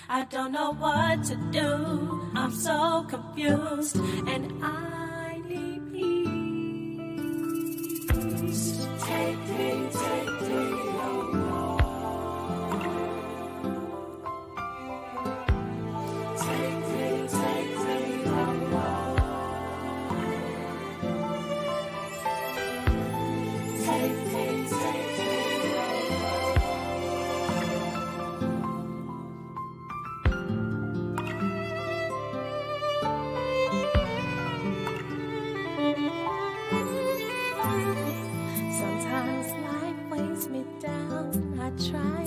I don't know what to do. I'm so confused and I need peace. Take me home. Take me home. Take me Sometimes life weighs me down. I try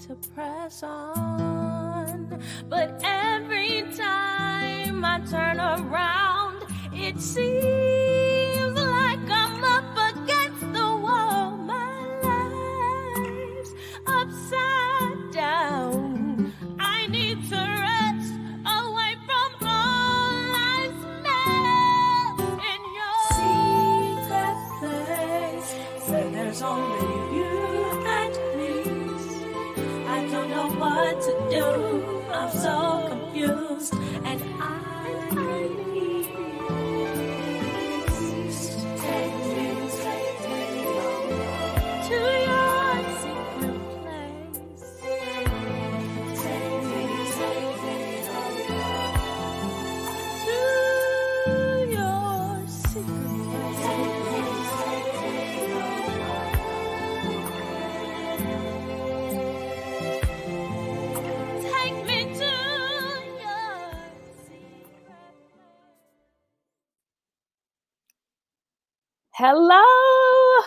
to press on, but every time I turn around, it seems like I'm up against the wall. My life's upside down. I need to rest away from all life's mess in your secret place. Say there's only you and me. I don't know what to do. I'm so confused and I need peace. Take me to your secret place. Take me to your secret place. Take me to your secret place. Hello,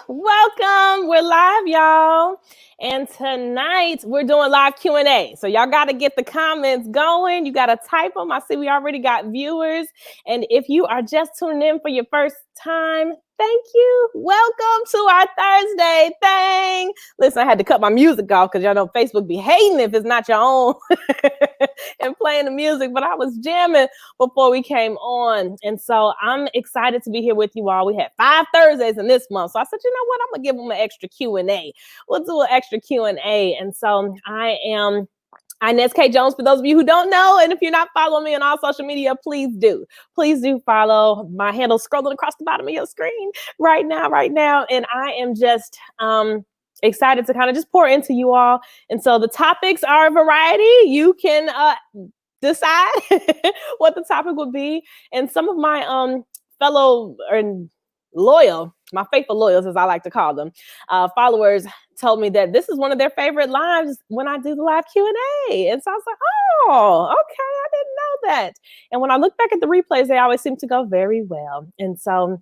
welcome. We're live, y'all. And tonight we're doing live Q&A. So y'all got to get the comments going. You got to type them. I see we already got viewers. And if you are just tuning in for your first time, thank you. Welcome to our Thursday thing. Listen, I had to cut my music off because y'all know Facebook be hating if it's not your own and playing the music. But I was jamming before we came on. And so I'm excited to be here with you all. We had 5 Thursdays in this month. So I said, you know what? I'm going to give them an extra Q&A. We'll do an extra Q&A. And so I am Inez K. Jones, for those of you who don't know, and if you're not following me on all social media, please do. Please do follow. My handle scrolling across the bottom of your screen right now. And I am just excited to kind of just pour into you all. And so the topics are a variety. You can decide what the topic would be. And some of my fellow my faithful loyals, as I like to call them, followers told me that this is one of their favorite lives when I do the live Q&A. And so I was like, oh, okay, I didn't know that. And when I look back at the replays, they always seem to go very well. And so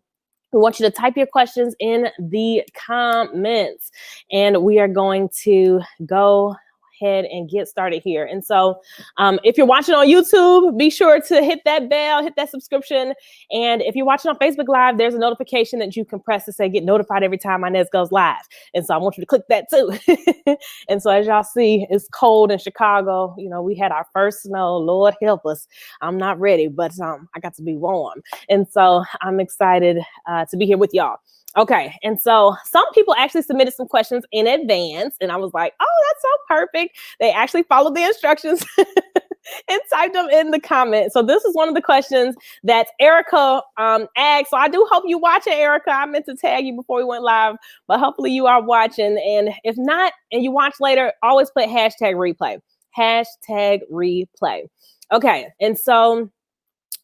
we want you to type your questions in the comments, and we are going to go ahead and get started here. And so if you're watching on YouTube, be sure to hit that bell, hit that subscription. And if you're watching on Facebook Live, there's a notification that you can press to say get notified every time Inez goes live. And so I want you to click that too. And so as y'all see, it's cold in Chicago. You know, we had our first snow. Lord help us. I'm not ready, but I got to be warm. And so I'm excited to be here with y'all. Okay, and so some people actually submitted some questions in advance, and I was like, oh, that's so perfect. They actually followed the instructions and typed them in the comments. So this is one of the questions that Erica asked. So I do hope you're watching, Erica. I meant to tag you before we went live, but hopefully you are watching. And if not, and you watch later, always put hashtag replay. Hashtag replay. Okay, and so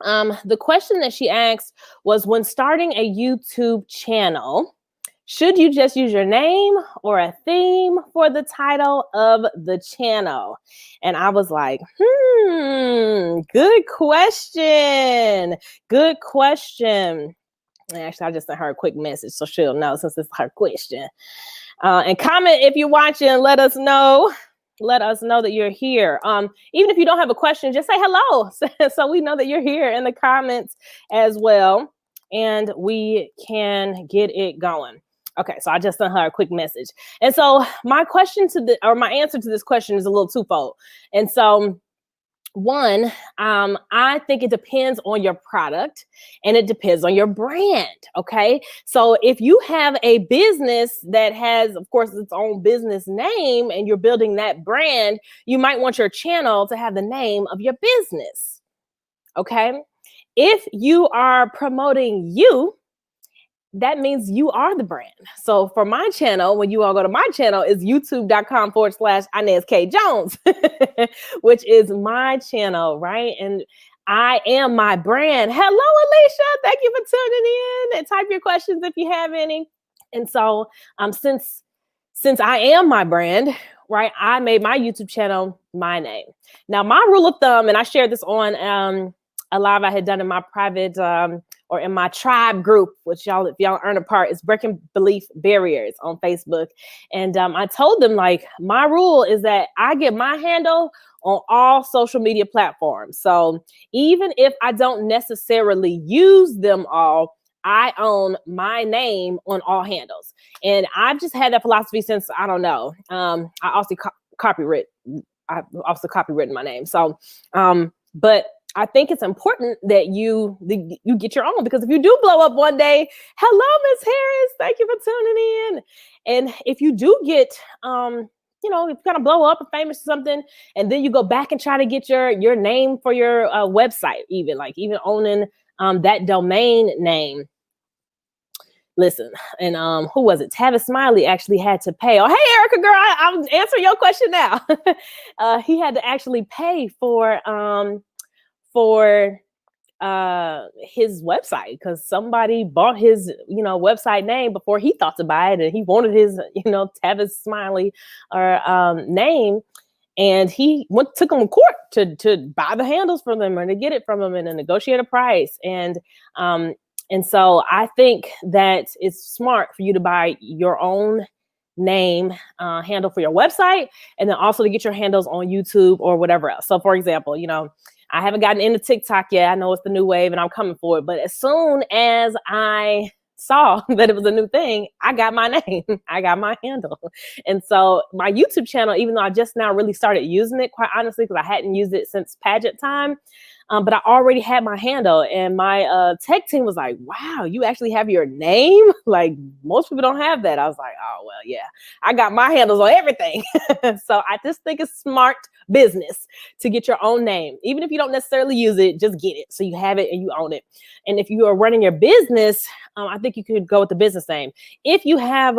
the question that she asked was, when starting a YouTube channel, should you just use your name or a theme for the title of the channel? And I was like, good question. Good question. Actually, I just sent her a quick message so she'll know since it's her question. And comment if you're watching, let us know. Let us know that you're here. Even if you don't have a question, just say hello so we know that you're here in the comments as well, and we can get it going. Okay, so I just sent her a quick message. And so my answer to this question is a little twofold. And so One, I think it depends on your product and it depends on your brand. Okay. So if you have a business that has, of course, its own business name and you're building that brand, you might want your channel to have the name of your business. Okay. If you are promoting you, that means you are the brand. So for my channel, when you all go to my channel, is youtube.com/Inez K Jones, which is my channel, right? And I am my brand. Hello, Alicia. Thank you for tuning in. And type your questions if you have any. And so since I am my brand, right, I made my YouTube channel my name. Now, my rule of thumb, and I shared this on a live I had done in my private or in my tribe group, which y'all, if y'all aren't a part, is Breaking Belief Barriers on Facebook. And I told them, like, my rule is that I get my handle on all social media platforms. So even if I don't necessarily use them all, I own my name on all handles. And I've just had that philosophy since, I don't know. I also I've also copywritten my name. So, but I think it's important that you get your own, because if you do blow up one day, hello, Miss Harris, thank you for tuning in. And if you do get, if you kind of blow up or famous or something, and then you go back and try to get your name for your website, even owning that domain name. Listen, and who was it? Tavis Smiley actually had to pay. Oh, hey, Erica, girl, I'm answering your question now. He had to actually pay for his website because somebody bought his website name before he thought to buy it, and he wanted his Tavis Smiley or name, and he took him to court to buy the handles from them or to get it from them and to negotiate a price. And so I think that it's smart for you to buy your own name handle for your website, and then also to get your handles on YouTube or whatever else. So for example, I haven't gotten into TikTok yet. I know it's the new wave and I'm coming for it. But as soon as I saw that it was a new thing, I got my name. I got my handle. And so my YouTube channel, even though I just now really started using it, quite honestly, because I hadn't used it since pageant time, but I already had my handle, and my tech team was like, wow, you actually have your name? Like, most people don't have that. I was like, oh, well, yeah, I got my handles on everything. So I just think it's smart business to get your own name. Even if you don't necessarily use it, just get it so you have it and you own it. And if you are running your business, I think you could go with the business name. If you have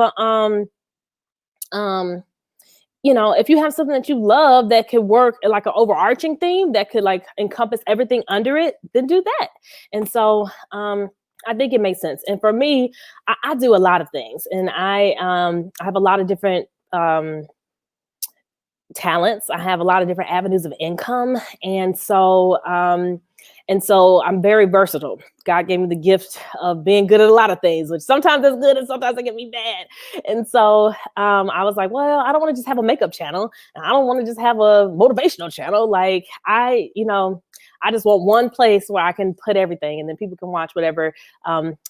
if you have something that you love that could work like an overarching theme that could like encompass everything under it, then do that. And so I think it makes sense. And for me, I do a lot of things, and I have a lot of different talents. I have a lot of different avenues of income. And so I'm very versatile. God gave me the gift of being good at a lot of things, which sometimes is good and sometimes it can be bad. And so I was like, well, I don't want to just have a makeup channel, and I don't want to just have a motivational channel. Like I just want one place where I can put everything, and then people can watch whatever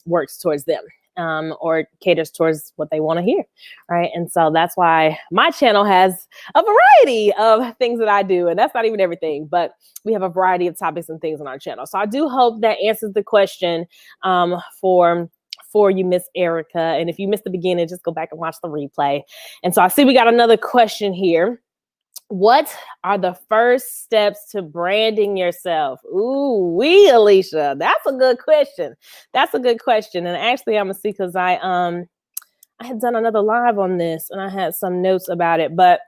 works towards them. Or caters towards what they want to hear, right? And so that's why my channel has a variety of things that I do, and that's not even everything, but we have a variety of topics and things on our channel. So I do hope that answers the question for you, Miss Erica. And if you missed the beginning, just go back and watch the replay. And so I see we got another question here. What are the first steps to branding yourself? Ooh, Alicia, that's a good question. That's a good question. And actually, I'm gonna see, because I had done another live on this and I had some notes about it. But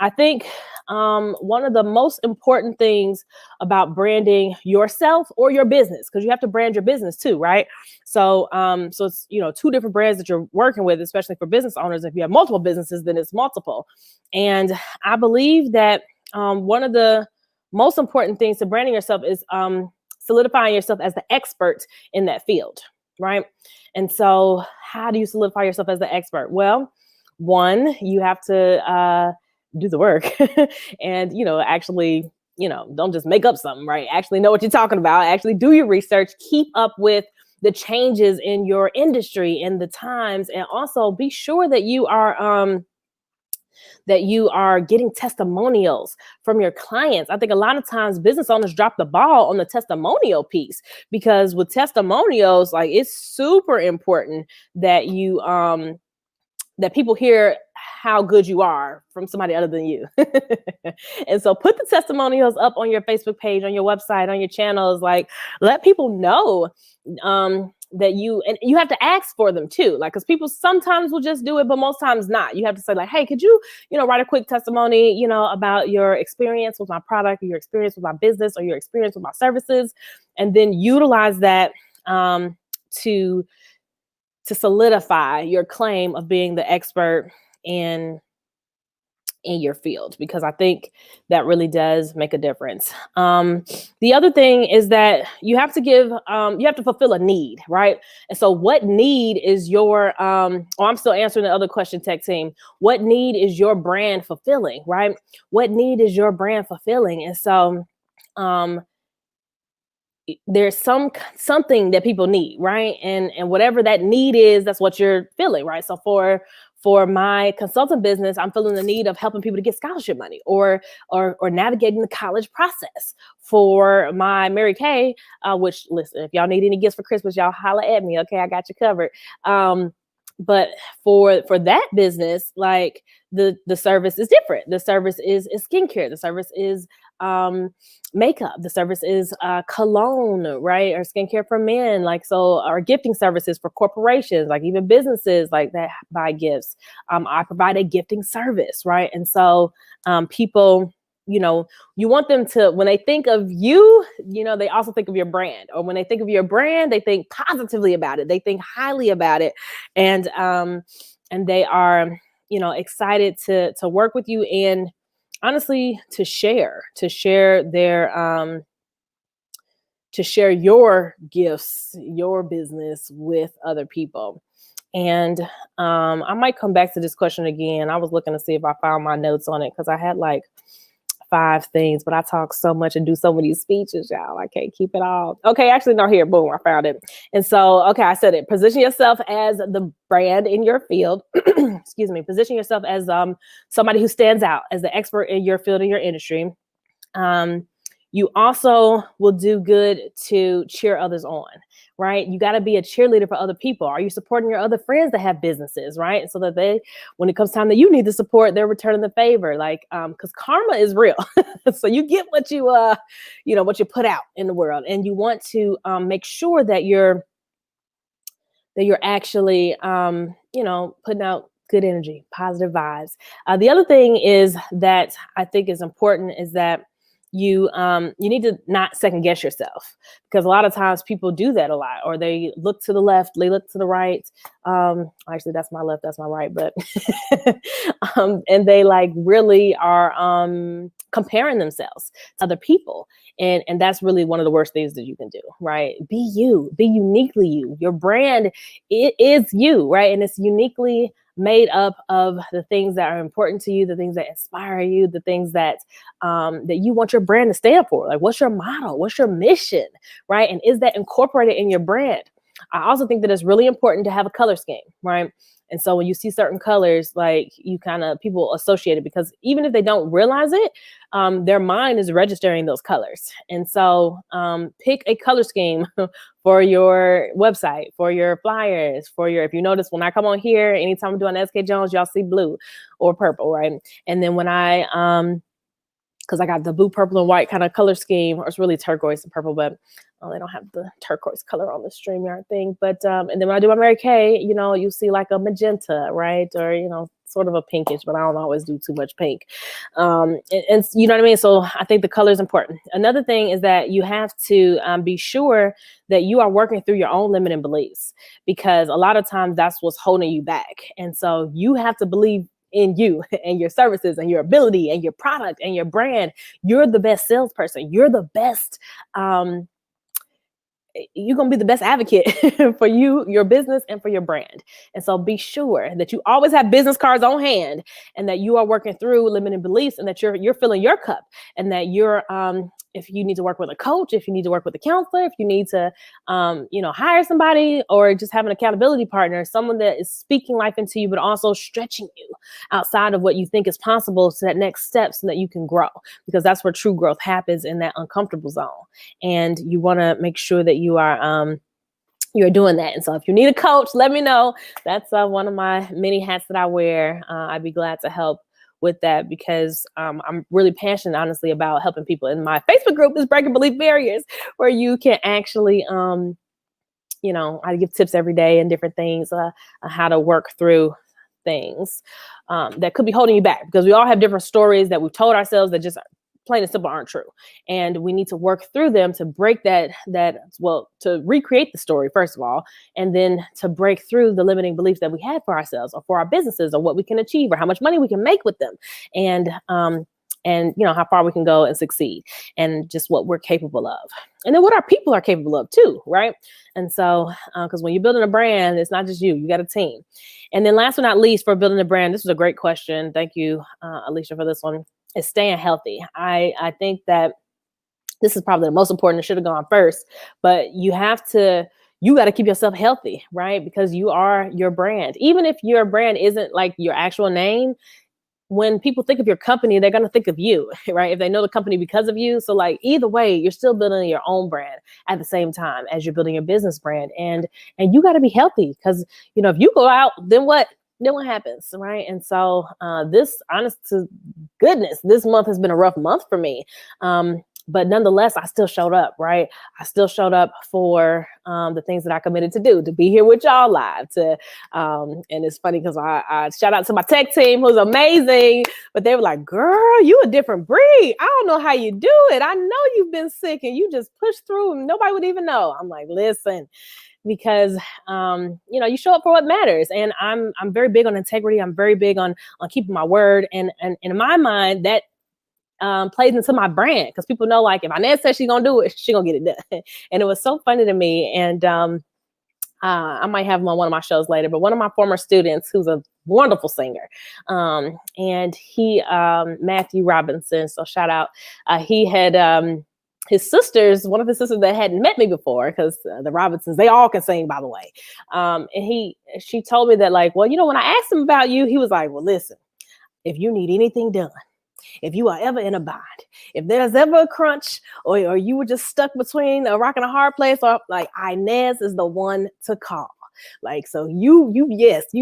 I think one of the most important things about branding yourself or your business, because you have to brand your business too, right? So it's two different brands that you're working with, especially for business owners. If you have multiple businesses, then it's multiple. And I believe that one of the most important things to branding yourself is solidifying yourself as the expert in that field, right? And so how do you solidify yourself as the expert? Well, one, you have to do the work and, actually, don't just make up something, right? Actually know what you're talking about. Actually do your research, keep up with the changes in your industry and the times, and also be sure that you are that you are getting testimonials from your clients. I think a lot of times business owners drop the ball on the testimonial piece, because with testimonials, like, it's super important that you that people hear how good you are from somebody other than you. And so put the testimonials up on your Facebook page, on your website, on your channels. Like, let people know that and you have to ask for them too. Like, because people sometimes will just do it, but most times not. You have to say, like, hey, could you, write a quick testimony, about your experience with my product, or your experience with my business, or your experience with my services, and then utilize that to solidify your claim of being the expert in your field, because I think that really does make a difference. The other thing is that you have to fulfill a need, right? And so what need is your, I'm still answering the other question, tech team. What need is your brand fulfilling, right? What need is your brand fulfilling? And so, there's something that people need, right? And whatever that need is, that's what you're feeling, right? So for my consultant business, I'm feeling the need of helping people to get scholarship money, or navigating the college process. For my Mary Kay, which, listen, if y'all need any gifts for Christmas, y'all holla at me, okay? I got you covered. But for that business, like, the service is different. The service is skincare. The service is makeup. The service is cologne, right? Or skincare for men. Like, so our gifting services for corporations, like even businesses like that buy gifts. I provide a gifting service, right? And so people, you want them to, when they think of you, they also think of your brand. Or when they think of your brand, they think positively about it. They think highly about it. And they are, excited to work with you, and honestly, to share their, to share your gifts, your business with other people. And I might come back to this question again. I was looking to see if I found my notes on it, because I had like 5 things, but I talk so much and do so many speeches, y'all. I can't keep it all. Okay, actually, no, here, boom, I found it. And so, okay, I said it. Position yourself as the brand in your field. Excuse me. Position yourself as somebody who stands out, as the expert in your field, in your industry. You also will do good to cheer others on, right? You got to be a cheerleader for other people. Are you supporting your other friends that have businesses, right? So that when it comes time that you need the support, they're returning the favor. Like, because karma is real. So you get what you, what you put out in the world, and you want to make sure that you're actually, putting out good energy, positive vibes. The other thing is that I think is important is that you need to not second guess yourself, because a lot of times people do that a lot, or they look to the left, they look to the right. Actually, that's my left, that's my right, but and they like really are comparing themselves to other people, and that's really one of the worst things that you can do, right? Be you, be uniquely you. Your brand, it is you, right? And it's uniquely made up of the things that are important to you, the things that inspire you, the things that that you want your brand to stand for. Like, what's your motto? What's your mission, right? And is that incorporated in your brand? I also think that it's really important to have a color scheme, right? And so when you see certain colors, like, people associate it, because even if they don't realize it, their mind is registering those colors. And so pick a color scheme for your website, for your flyers, if you notice, when I come on here, anytime I'm doing Inez Jones, y'all see blue or purple, right? And then when because I got the blue, purple, and white kind of color scheme, or it's really turquoise and purple, but they don't have the turquoise color on the StreamYard thing. But and then when I do my Mary Kay, you see like a magenta, right? Or, sort of a pinkish, but I don't always do too much pink. And you know what I mean? So I think the color is important. Another thing is that you have to be sure that you are working through your own limiting beliefs, because a lot of times that's what's holding you back. And so you have to believe in you and your services and your ability and your product and your brand. You're the best salesperson. You're the best, you're going to be the best advocate for you, your business, and for your brand. And so be sure that you always have business cards on hand, and that you are working through limiting beliefs, and that you're filling your cup, and that you're if you need to work with a coach, if you need to work with a counselor, if you need to, hire somebody, or just have an accountability partner, someone that is speaking life into you, but also stretching you outside of what you think is possible to that next step so that you can grow, because that's where true growth happens, in that uncomfortable zone. And you want to make sure that you're doing that. And so if you need a coach, let me know. That's one of my many hats that I wear. I'd be glad to help with that, because I'm really passionate, honestly, about helping people. And my Facebook group is Breaking Belief Barriers, where you can actually, I give tips every day and different things, how to work through things that could be holding you back, because we all have different stories that we've told ourselves that just plain and simple aren't true. And we need to work through them to break to recreate the story, first of all, and then to break through the limiting beliefs that we have for ourselves or for our businesses, or what we can achieve, or how much money we can make with them. And how far we can go and succeed, and just what we're capable of. And then what our people are capable of too, right? And so, because when you're building a brand, it's not just you got a team. And then last but not least, for building a brand, this was a great question. Thank you, Alicia, for this one, is staying healthy. I think that this is probably the most important. It should have gone first, but you got to keep yourself healthy, right? Because you are your brand. Even if your brand isn't like your actual name, when people think of your company, they're going to think of you, right? If they know the company because of you. So like either way, you're still building your own brand at the same time as you're building your business brand. And you got to be healthy, because, if you go out, then what happens, right? And so this, honest to goodness, this month has been a rough month for me. But nonetheless, I still showed up, right? I still showed up for the things that I committed to do, to be here with y'all live. And it's funny because I shout out to my tech team, who's amazing, but they were like, girl, you a different breed. I don't know how you do it. I know you've been sick and you just push through and nobody would even know. I'm like, listen, because you show up for what matters. And I'm very big on integrity. I'm very big on keeping my word. And in my mind, that plays into my brand, because people know, like, if Inez says she's gonna do it, she's gonna get it done. And it was so funny to me. And I might have him on one of my shows later, but one of my former students, who's a wonderful singer, and he, Matthew Robinson, so shout out, he had his sisters, one of his sisters that hadn't met me before, because the Robinsons, they all can sing, by the way. And she told me that, like, well, when I asked him about you, he was like, well, listen, if you need anything done, if you are ever in a bind, if there's ever a crunch, or you were just stuck between a rock and a hard place, or like, Inez is the one to call. Like, so you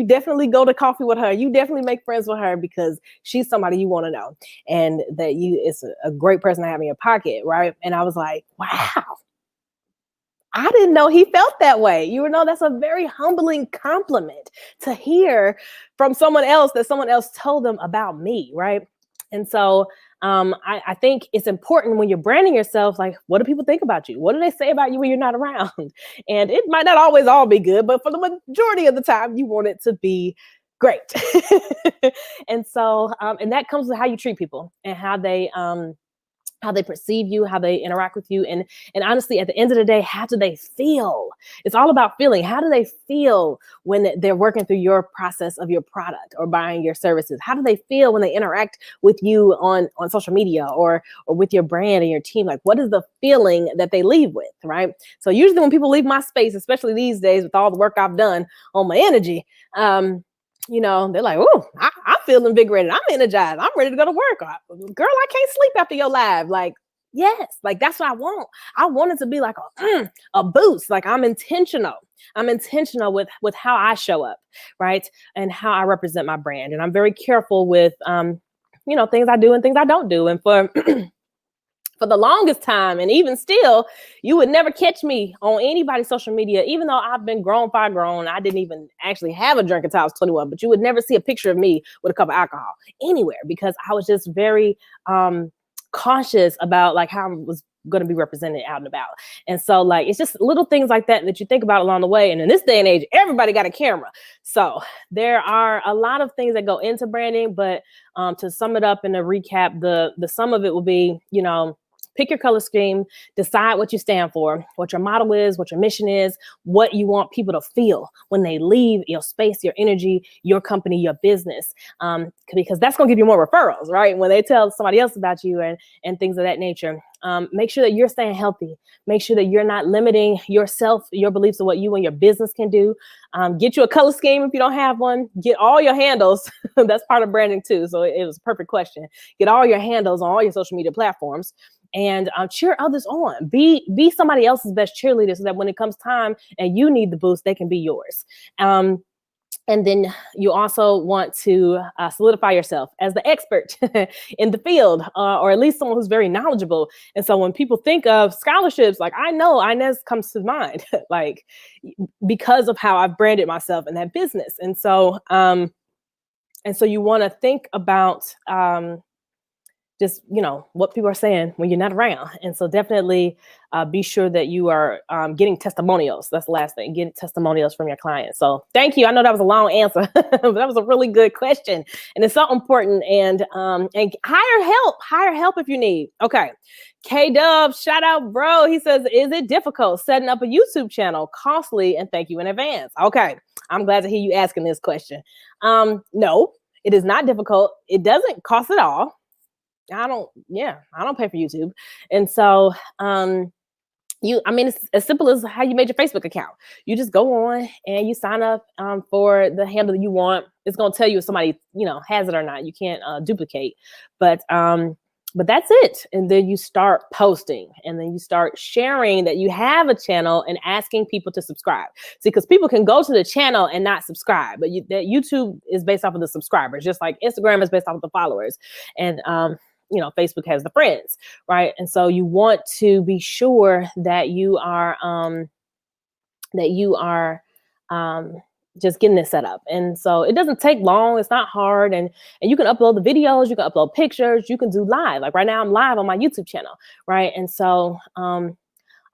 definitely go to coffee with her. You definitely make friends with her, because she's somebody you want to know, and that it's a great person to have in your pocket, right? And I was like, wow, I didn't know he felt that way. That's a very humbling compliment to hear from someone else, that someone else told them about me, right? And so I think it's important when you're branding yourself, like, what do people think about you? What do they say about you when you're not around? And it might not always all be good, but for the majority of the time, you want it to be great. And so, and that comes with how you treat people, and how they perceive you, how they interact with you. And honestly, at the end of the day, how do they feel? It's all about feeling. How do they feel when they're working through your process of your product or buying your services? How do they feel when they interact with you on social media or with your brand and your team? Like, what is the feeling that they leave with, right? So usually when people leave my space, especially these days with all the work I've done on my energy, they're like, oh, I feel invigorated. I'm energized. I'm ready to go to work. Girl, I can't sleep after your live. Like, yes, like, that's what I want. I want it to be like a boost. Like, I'm intentional. I'm intentional with how I show up, right? And how I represent my brand. And I'm very careful with, things I do and things I don't do. And for the longest time, and even still, you would never catch me on anybody's social media, even though I've been grown, far grown. I didn't even actually have a drink until I was 21, but you would never see a picture of me with a cup of alcohol anywhere, because I was just very cautious about, like, how I was going to be represented out and about. And so, like, it's just little things like that you think about along the way. And in this day and age, everybody got a camera. So there are a lot of things that go into branding, but to sum it up and to recap, the sum of it will be, pick your color scheme, decide what you stand for, what your motto is, what your mission is, what you want people to feel when they leave your space, your energy, your company, your business, because that's going to give you more referrals, right? When they tell somebody else about you and things of that nature. Make sure that you're staying healthy. Make sure that you're not limiting yourself, your beliefs of what you and your business can do. Get you a color scheme if you don't have one. Get all your handles. That's part of branding too. So it was a perfect question. Get all your handles on all your social media platforms and cheer others on. Be somebody else's best cheerleader so that when it comes time and you need the boost, they can be yours. And then you also want to solidify yourself as the expert in the field, or at least someone who's very knowledgeable. And so when people think of scholarships, like I know Inez comes to mind, like because of how I've branded myself in that business. And so you want to think about just, what people are saying when you're not around. And so definitely be sure that you are getting testimonials. That's the last thing, getting testimonials from your clients. So thank you. I know that was a long answer, but that was a really good question. And it's so important. And hire help if you need. Okay. K-Dub, shout out, bro. He says, is it difficult setting up a YouTube channel? Costly, and thank you in advance. Okay. I'm glad to hear you asking this question. No, it is not difficult. It doesn't cost at all. I don't pay for YouTube. And so, it's as simple as how you made your Facebook account. You just go on and you sign up for the handle that you want. It's going to tell you if somebody, has it or not. You can't duplicate, but that's it. And then you start posting and then you start sharing that you have a channel and asking people to subscribe. See, because people can go to the channel and not subscribe, but that YouTube is based off of the subscribers, just like Instagram is based off of the followers. And, Facebook has the friends, right? And so you want to be sure that you are just getting this set up. And so it doesn't take long. It's not hard. And you can upload the videos, you can upload pictures, you can do live. Like right now I'm live on my YouTube channel, right? And so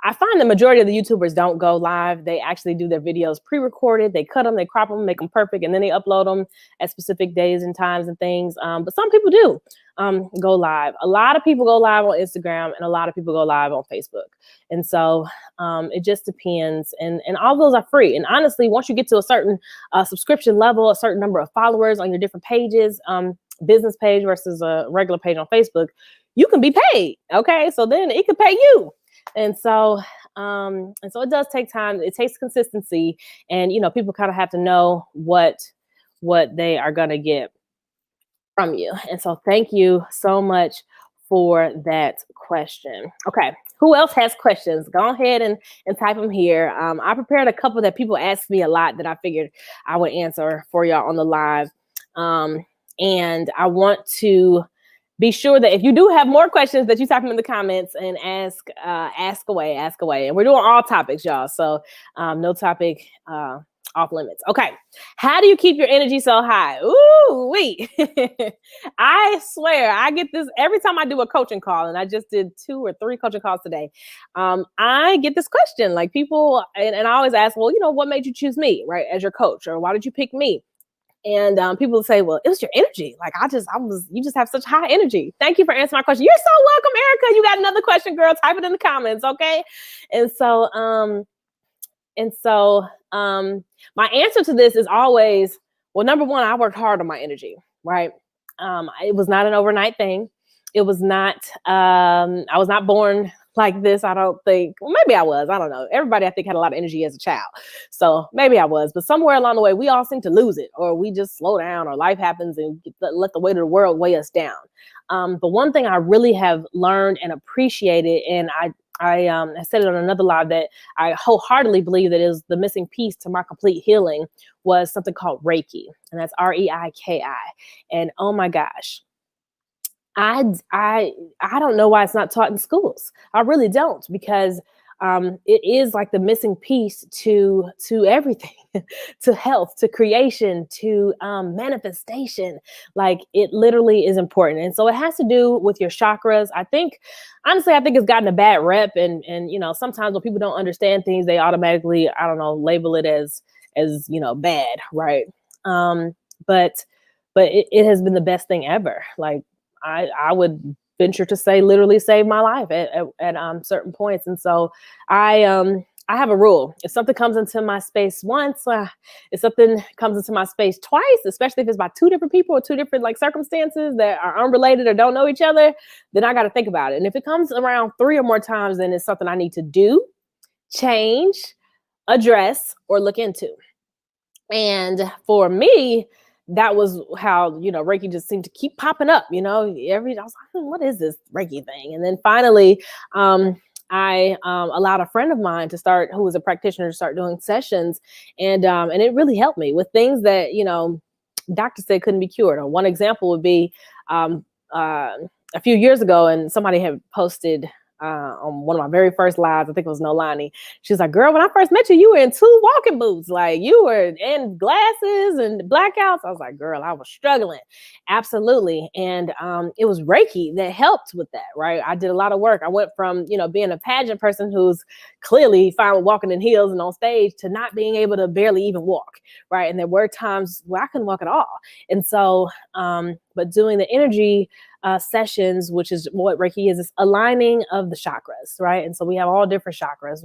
I find the majority of the YouTubers don't go live. They actually do their videos pre-recorded. They cut them, they crop them, make them perfect, and then they upload them at specific days and times and things. But some people do go live. A lot of people go live on Instagram and a lot of people go live on Facebook. And so it just depends. And all those are free. And honestly, once you get to a certain subscription level, a certain number of followers on your different pages, business page versus a regular page on Facebook, you can be paid. Okay, so then it could pay you. And so it does take time. It takes consistency, and people kind of have to know what they are going to get from you. And so thank you so much for that question. Okay, who else has questions? Go ahead and type them here. I prepared a couple that people ask me a lot that I figured I would answer for y'all on the live. And I want to be sure that if you do have more questions that you type them in the comments and ask away. And we're doing all topics, y'all. So no topic off limits. Okay. How do you keep your energy so high? Ooh, wait. I swear I get this every time I do a coaching call, and I just did 2 or 3 coaching calls today. I get this question, like people, and I always ask, well, what made you choose me, right, as your coach, or why did you pick me? And people say, well, it was your energy. Like you just have such high energy. Thank you for answering my question. You're so welcome, Erica. You got another question, girl. Type it in the comments. Okay. And so my answer to this is always, well, number one, I worked hard on my energy, right? It was not an overnight thing. It was not, I was not born like this. I don't think, well, maybe I was, I don't know. Everybody I think had a lot of energy as a child. So maybe I was, but somewhere along the way, we all seem to lose it, or we just slow down, or life happens and let the weight of the world weigh us down. But one thing I really have learned and appreciated, and I said it on another live, that I wholeheartedly believe that is the missing piece to my complete healing, was something called Reiki, and that's Reiki. And oh my gosh, I don't know why it's not taught in schools. I really don't, because it is like the missing piece to everything, to health, to creation, to manifestation. Like it literally is important. And so it has to do with your chakras. Honestly, I think it's gotten a bad rep. And sometimes when people don't understand things, they automatically, label it as bad. Right. But it has been the best thing ever. Like I would venture to say literally saved my life at certain points. And so I have a rule. If something comes into my space once, if something comes into my space twice, especially if it's by two different people or two different like circumstances that are unrelated or don't know each other, then I got to think about it. And if it comes around 3 or more times, then it's something I need to do, change, address, or look into. And for me, that was how, Reiki just seemed to keep popping up, I was like, what is this Reiki thing? And then finally, I allowed a friend of mine who was a practitioner, to start doing sessions. And it really helped me with things that, doctors said couldn't be cured. Or one example would be a few years ago, and somebody had posted on one of my very first lives, I think it was Nolani. She was like, girl, when I first met you, you were in 2 walking boots. Like, you were in glasses and blackouts. I was like, girl, I was struggling. Absolutely. And it was Reiki that helped with that, right? I did a lot of work. I went from, being a pageant person who's clearly fine with walking in heels and on stage to not being able to barely even walk, right? And there were times where I couldn't walk at all. And so, but doing the energy sessions, which is what Reiki is aligning of the chakras, right? And so we have all different chakras.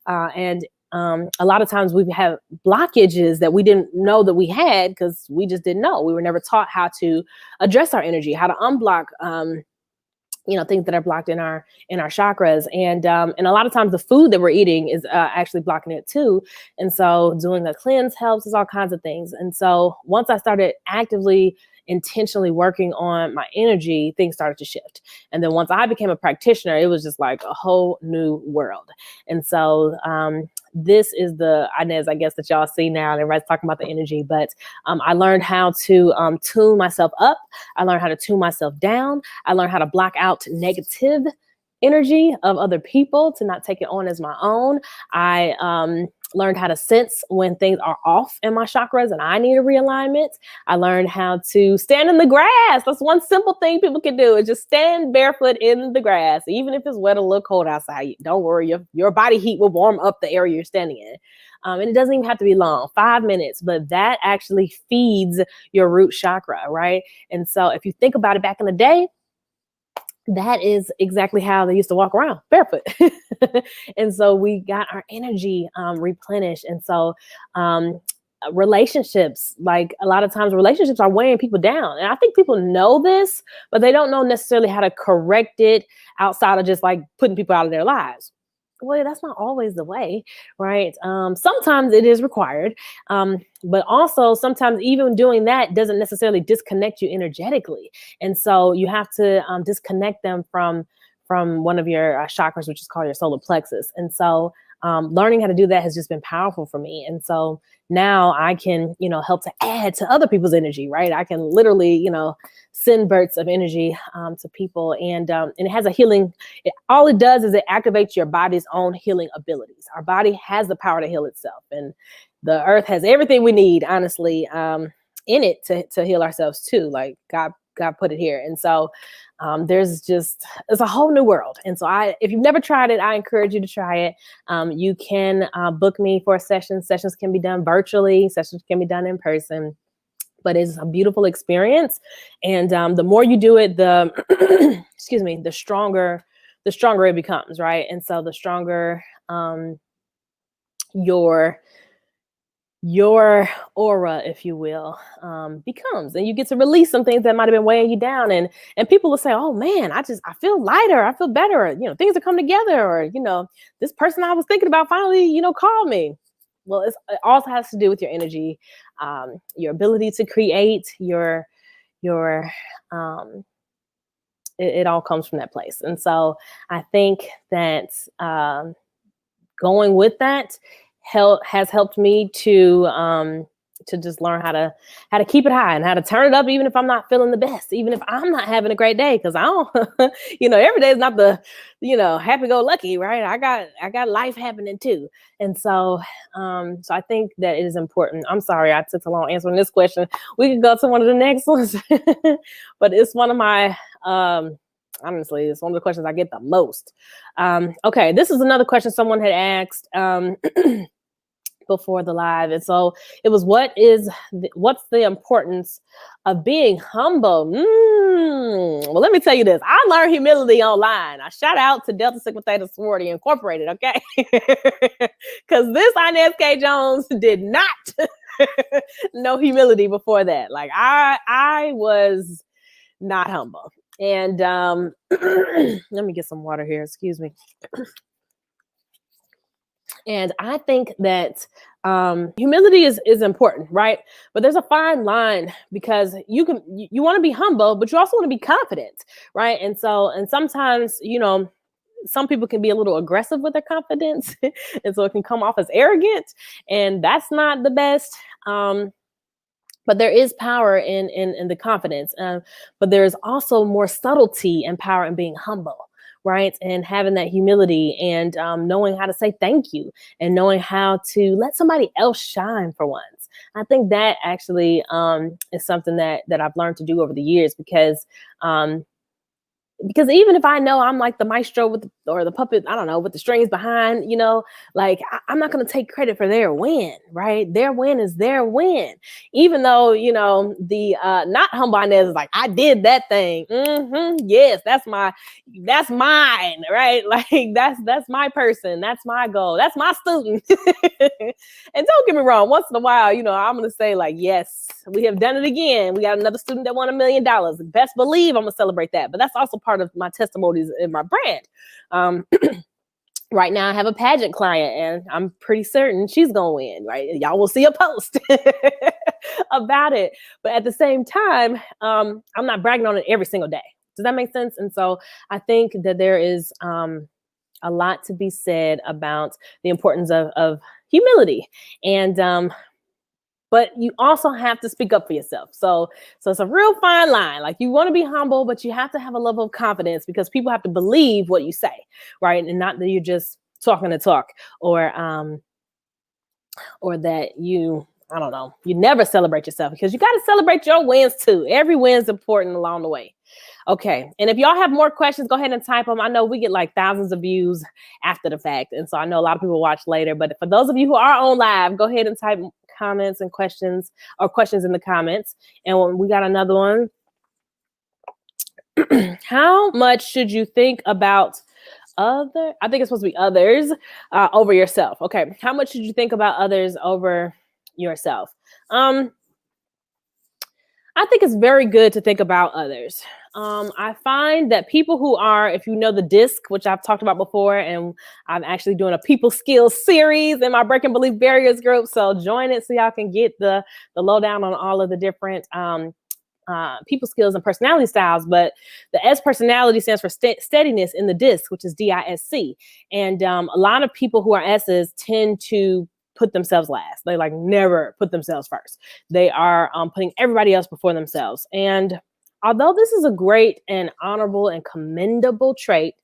A lot of times we have blockages that we didn't know that we had because we just didn't know. We were never taught how to address our energy, how to unblock, things that are blocked in our chakras. And a lot of times the food that we're eating is actually blocking it too. And so doing a cleanse helps. There's all kinds of things. And so once I started actively intentionally working on my energy, things started to shift. And then once I became a practitioner, it was just like a whole new world. And so this is the Inez, I guess, that y'all see now, and everybody's talking about the energy, but I learned how to tune myself up. I learned how to tune myself down. I learned how to block out negative energy of other people, to not take it on as my own. I learned how to sense when things are off in my chakras and I need a realignment. I learned how to stand in the grass. That's one simple thing people can do, is just stand barefoot in the grass. Even if it's wet or a little cold outside, don't worry, your body heat will warm up the area you're standing in. And it doesn't even have to be long, 5 minutes, but that actually feeds your root chakra, right? And so if you think about it, back in the day, that is exactly how they used to walk around, barefoot. And so we got our energy replenished. And so relationships, like a lot of times relationships are weighing people down. And I think people know this, but they don't know necessarily how to correct it outside of just like putting people out of their lives. Well, that's not always the way, right? Sometimes it is required, but also sometimes even doing that doesn't necessarily disconnect you energetically. And so you have to disconnect them from one of your chakras, which is called your solar plexus. And so learning how to do that has just been powerful for me. And so now I can, help to add to other people's energy, right? I can literally, send bursts of energy to people, and it has a healing. All it does is it activates your body's own healing abilities. Our body has the power to heal itself, and the earth has everything we need, honestly, in it to heal ourselves too. Like God put it here. And so it's a whole new world. And so if you've never tried it, I encourage you to try it. You can book me for a session. Sessions can be done virtually. Sessions can be done in person. But it's a beautiful experience. And the more you do it, the stronger it becomes, right? And so the stronger your aura, if you will, becomes, and you get to release some things that might have been weighing you down. And people will say, oh man, I feel lighter. I feel better. Things are coming together. Or, this person I was thinking about finally, called me. Well, it also has to do with your energy, your ability to create, it all comes from that place. And so I think that going with that has helped me to just learn how to keep it high and how to turn it up, even if I'm not feeling the best, even if I'm not having a great day. Cause I don't, every day is not the, happy go lucky, right? I got life happening too. And so I think that it is important. I'm sorry, I took so long answering this question. We could go to one of the next ones, but it's one of my, honestly, it's one of the questions I get the most. Okay. This is another question someone had asked, before the live. And so it was, what's the importance of being humble? Well, let me tell you this. I learned humility online. I shout out to Delta Sigma Theta Sorority Incorporated, okay? Because this Inez K. Jones did not know humility before that. Like I was not humble. And let me get some water here. Excuse me. And I think that humility is important, right? But there's a fine line because you want to be humble, but you also want to be confident, right? And sometimes, some people can be a little aggressive with their confidence, and so it can come off as arrogant, and that's not the best. But there is power in the confidence, but there is also more subtlety and power in being humble, right? And having that humility and knowing how to say thank you and knowing how to let somebody else shine for once. I think that actually is something that I've learned to do over the years because even if I know I'm like the maestro or the puppet, I don't know, with the strings behind, like I'm not going to take credit for their win, right? Their win is their win. Even though, the not humble Inez is like, I did that thing. Yes, that's mine, right? Like that's my person. That's my goal. That's my student. And don't get me wrong, once in a while, I'm going to say like, yes, we have done it again. We got another student that won $1 million. Best believe I'm going to celebrate that. But that's also part of my testimonies in my brand. Right now I have a pageant client and I'm pretty certain she's going to win, right? Y'all will see a post about it. But at the same time, I'm not bragging on it every single day. Does that make sense? And so I think that there is a lot to be said about the importance of humility. And but you also have to speak up for yourself. So it's a real fine line. Like you want to be humble, but you have to have a level of confidence because people have to believe what you say, right? And not that you're just talking to talk or that I don't know, you never celebrate yourself because you got to celebrate your wins too. Every win's important along the way. Okay. And if y'all have more questions, go ahead and type them. I know we get like thousands of views after the fact. And so I know a lot of people watch later, but for those of you who are on live, go ahead and type comments and questions in the comments. And we got another one. How much should you think about I think it's supposed to be others over yourself. Okay. How much should you think about others over yourself? I think it's very good to think about others. I find that people who are, if you know the DISC, which I've talked about before, and I'm actually doing a people skills series in my Breaking Belief Barriers group. So join it so y'all can get the lowdown on all of the different people skills and personality styles. But the S personality stands for steadiness in the DISC, which is DISC. And a lot of people who are S's tend to put themselves last. They like never put themselves first. They are putting everybody else before themselves. And although this is a great and honorable and commendable trait,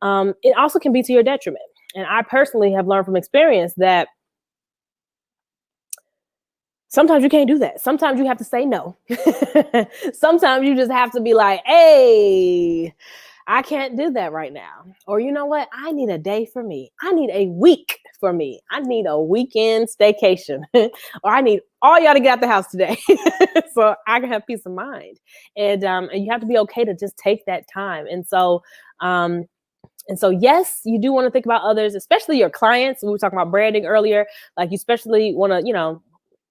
it also can be to your detriment. And I personally have learned from experience that sometimes you can't do that. Sometimes you have to say no. Sometimes you just have to be like, hey, I can't do that right now. Or you know what? I need a day for me. I need a week for me. I need a weekend staycation. Or I need all y'all to get out the house today so I can have peace of mind. And you have to be okay to just take that time. And so yes, you do want to think about others, especially your clients. We were talking about branding earlier. Like you especially want to,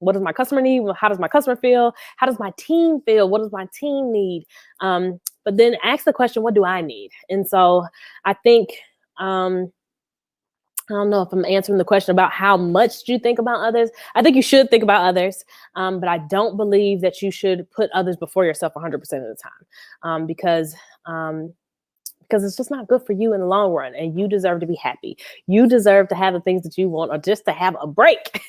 what does my customer need? How does my customer feel? How does my team feel? What does my team need? But then ask the question, what do I need? And so I think, I don't know if I'm answering the question about how much do you think about others. I think you should think about others, but I don't believe that you should put others before yourself 100% of the time because it's just not good for you in the long run, and you deserve to be happy. You deserve to have the things that you want, or just to have a break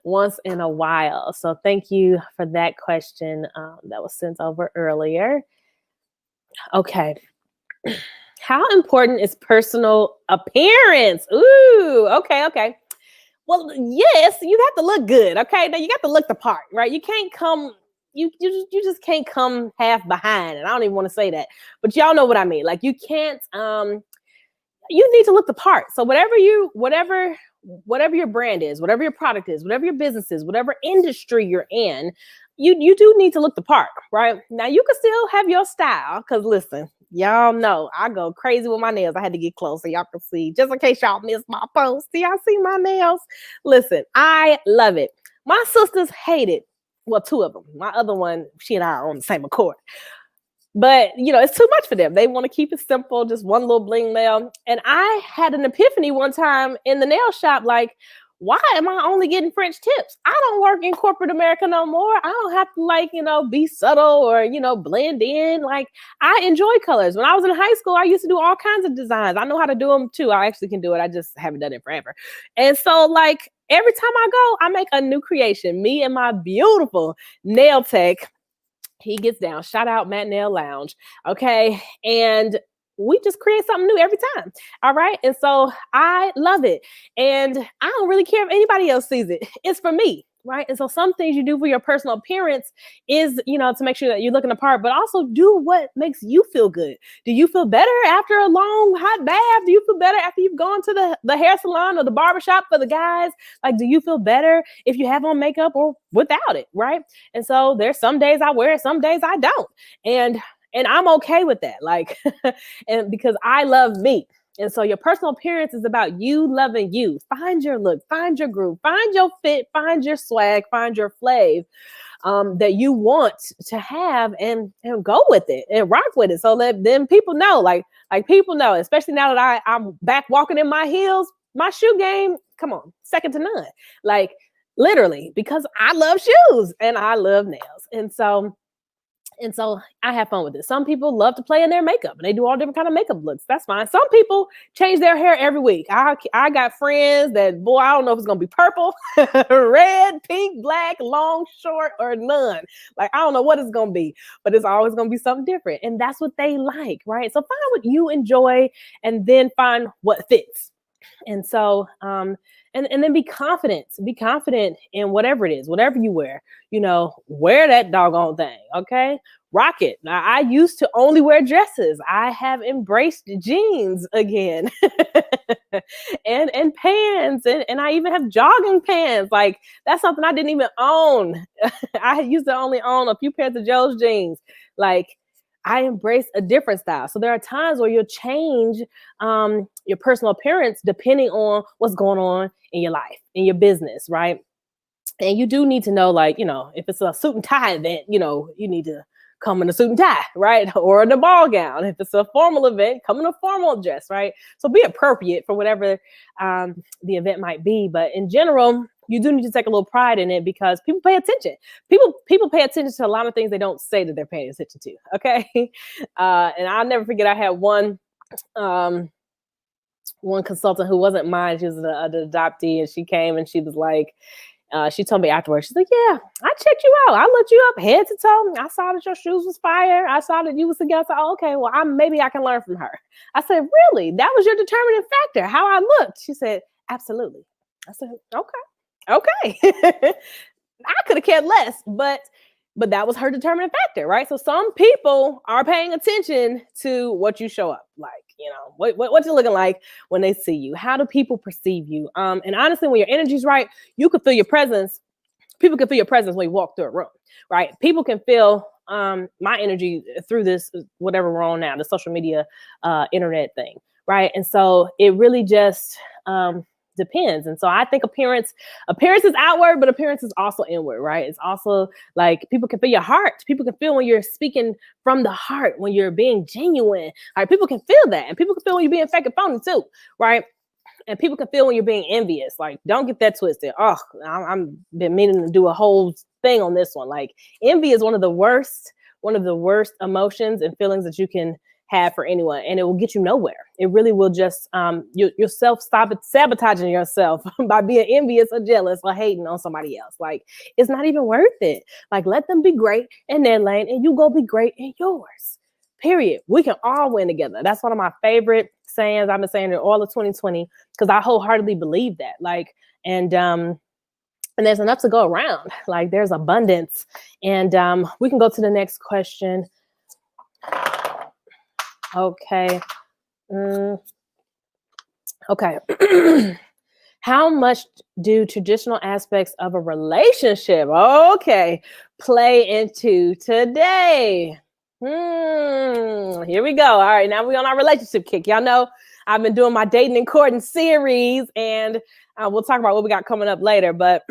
once in a while. So thank you for that question that was sent over earlier. Okay. How important is personal appearance? Ooh, okay. Well, yes, you have to look good. Okay. Now you got to look the part, right? You can't come, you just can't come half behind. And I don't even want to say that, but y'all know what I mean. Like you can't, you need to look the part. So whatever your brand is, whatever your product is, whatever your business is, whatever industry you're in, you do need to look the part, right? Now you can still have your style, because listen, y'all know I go crazy with my nails. I had to get close so y'all can see, just in case y'all missed my post. Do y'all see my nails? Listen, I love it. My sisters hate it. Well, two of them. My other one, she and I are on the same accord. But, it's too much for them. They want to keep it simple, just one little bling nail. And I had an epiphany one time in the nail shop, like, why am I only getting French tips? I don't work in corporate America no more. I don't have to be subtle or, blend in. Like, I enjoy colors. When I was in high school, I used to do all kinds of designs. I know how to do them too. I actually can do it. I just haven't done it forever. And so, like, every time I go, I make a new creation. Me and my beautiful nail tech, he gets down. Shout out Matt Nail Lounge. Okay. And we just create something new every time. All right. And so I love it. And I don't really care if anybody else sees it. It's for me. Right. And so some things you do for your personal appearance is, to make sure that you're looking the part, but also do what makes you feel good. Do you feel better after a long hot bath? Do you feel better after you've gone to the hair salon or the barbershop for the guys? Like, do you feel better if you have on makeup or without it? Right. And so there's some days I wear it, some days I don't. And I'm okay with that. Like, and because I love me. And so your personal appearance is about you loving you. Find your look, find your groove, find your fit, find your swag, find your flav that you want to have, and go with it and rock with it. So that then people know, like people know, especially now that I'm back walking in my heels, my shoe game, come on, second to none. Like, literally, because I love shoes and I love nails. And so I have fun with it. Some people love to play in their makeup and they do all different kind of makeup looks. That's fine. Some people change their hair every week. I got friends that, boy, I don't know if it's going to be purple, red, pink, black, long, short, or none. Like, I don't know what it's going to be, but it's always going to be something different. And that's what they like, right? So find what you enjoy and then find what fits. And so, and then be confident in whatever it is, whatever you wear, wear that doggone thing. Okay. Rock it. Now, I used to only wear dresses. I have embraced jeans again and pants. And I even have jogging pants. Like, that's something I didn't even own. I used to only own a few pairs of Joe's jeans. Like, I embrace a different style. So there are times where you'll change your personal appearance depending on what's going on in your life, in your business, right? And you do need to know, like, if it's a suit and tie event, you need to come in a suit and tie, right? Or in a ball gown. If it's a formal event, come in a formal dress, right? So be appropriate for whatever the event might be. But in general, you do need to take a little pride in it because people pay attention. People pay attention to a lot of things they don't say that they're paying attention to. Okay. And I'll never forget, I had one consultant who wasn't mine. She was an adoptee, and she came and she was like, she told me afterwards, she's like, yeah, I checked you out. I looked you up head to toe. I saw that your shoes was fire. I saw that you was together. Oh, okay, well, maybe I can learn from her. I said, really? That was your determining factor, how I looked? She said, absolutely. I said, okay. I could have cared less, but that was her determining factor, right? So some people are paying attention to what you show up like, what you're looking like when they see you. How do people perceive you? And honestly, when your energy's right, you can feel your presence. People can feel your presence when you walk through a room, right? People can feel my energy through this, whatever we're on now, the social media, internet thing, right? And so it really just depends. And so I think appearance is outward, but appearance is also inward, right? It's also like people can feel your heart. People can feel when you're speaking from the heart, when you're being genuine. Right? People can feel that. And people can feel when you're being fake and phony too, right? And people can feel when you're being envious. Like, don't get that twisted. Oh, I'm been meaning to do a whole thing on this one. Like, envy is one of the worst emotions and feelings that you can have for anyone, and it will get you nowhere. It really will just yourself stop sabotaging yourself by being envious or jealous or hating on somebody else. Like, it's not even worth it. Like, let them be great in their lane and you go be great in yours. Period. We can all win together. That's one of my favorite sayings. I've been saying it all of 2020 because I wholeheartedly believe that. Like, and there's enough to go around. Like, there's abundance. And we can go to the next question. Okay. Okay. How much do traditional aspects of a relationship, okay, play into today? Here we go. All right, now we're on our relationship kick. Y'all know I've been doing my dating and courting series, and we'll talk about what we got coming up later. But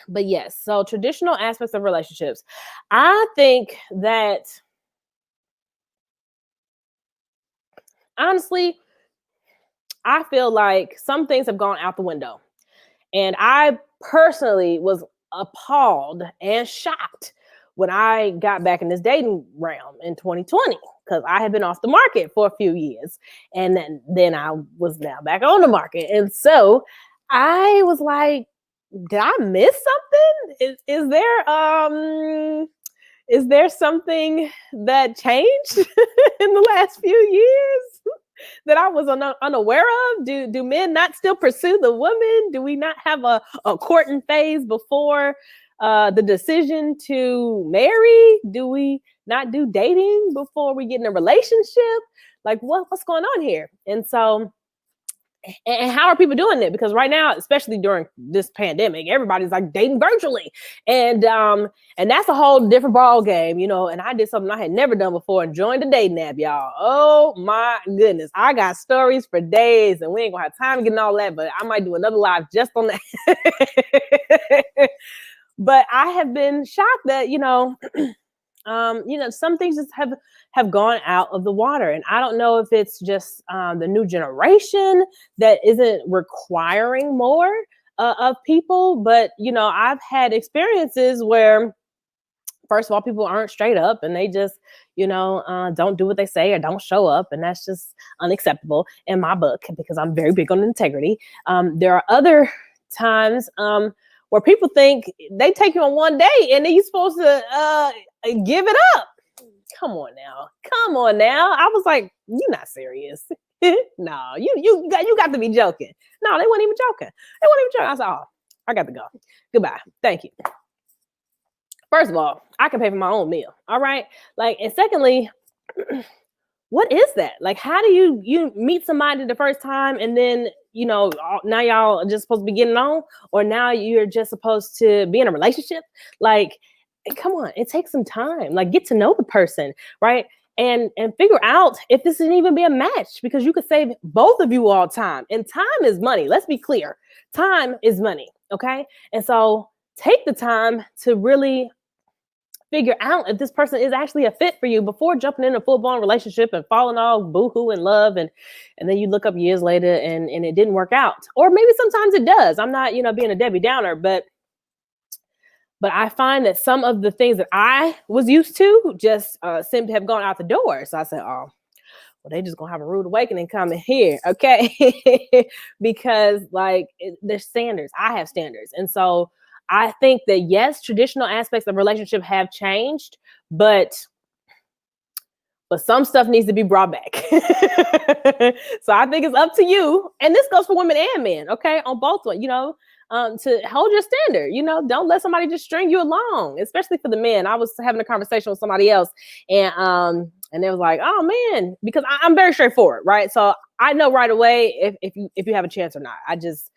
but yes, so traditional aspects of relationships. I think that honestly, I feel like some things have gone out the window. And I personally was appalled and shocked when I got back in this dating realm in 2020 because I had been off the market for a few years. And then I was now back on the market. And so I was like, did I miss something? Is there something that changed in the last few years that I was unaware of? Do men not still pursue the woman? Do we not have a courting phase before the decision to marry? Do we not do dating before we get in a relationship? Like what's going on here? And so, and how are people doing it? Because right now, especially during this pandemic, everybody's like dating virtually, and that's a whole different ball game, you know. And I did something I had never done before and joined the dating app, y'all. Oh my goodness, I got stories for days, and we ain't gonna have time to get in all that. But I might do another live just on that. But I have been shocked that some things just have gone out of the water, and I don't know if it's just the new generation that isn't requiring more of people, but I've had experiences where, first of all, people aren't straight up and they just don't do what they say or don't show up, and that's just unacceptable in my book because I'm very big on integrity. There are other times where people think they take you on one date and then you're supposed to give it up. Come on now. I was like, you're not serious. No, you got to be joking. No, they weren't even joking. I said, oh, I got to go. Goodbye. Thank you. First of all, I can pay for my own meal. All right. Like, and secondly, what is that? Like, how do you meet somebody the first time and then, now y'all are just supposed to be getting on, or now you're just supposed to be in a relationship? Like, come on, it takes some time. Like, get to know the person, right? And figure out if this can even be a match, because you could save both of you all time. And time is money. Let's be clear. Time is money. Okay. And so take the time to really figure out if this person is actually a fit for you before jumping in a full-blown relationship and falling all boohoo in love, and then you look up years later and it didn't work out. Or maybe sometimes it does. I'm not being a Debbie Downer, but I find that some of the things that I was used to just seem to have gone out the door. So I said, oh, well, they just gonna have a rude awakening coming here, okay? Because there's standards. I have standards, and so I think that yes, traditional aspects of relationship have changed, but some stuff needs to be brought back. So I think it's up to you, and this goes for women and men, okay, on both ones, to hold your standard. Don't let somebody just string you along, especially for the men. I was having a conversation with somebody else, and they was like, oh man, because I'm very straightforward, right? So I know right away if you have a chance or not. I just,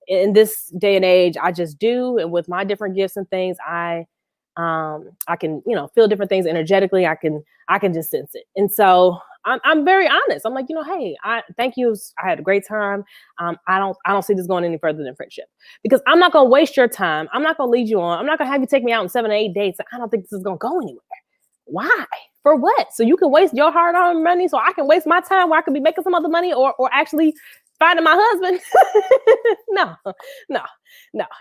in this day and age, I just do. And with my different gifts and things, I can, feel different things energetically. I can just sense it. And so I'm very honest. I'm like, hey, thank you. I had a great time. I don't see this going any further than friendship, because I'm not going to waste your time. I'm not going to lead you on. I'm not going to have you take me out on 7 or 8 dates. I don't think this is going to go anywhere. Why? For what? So you can waste your hard-earned money so I can waste my time where I could be making some other money or actually finding my husband? No.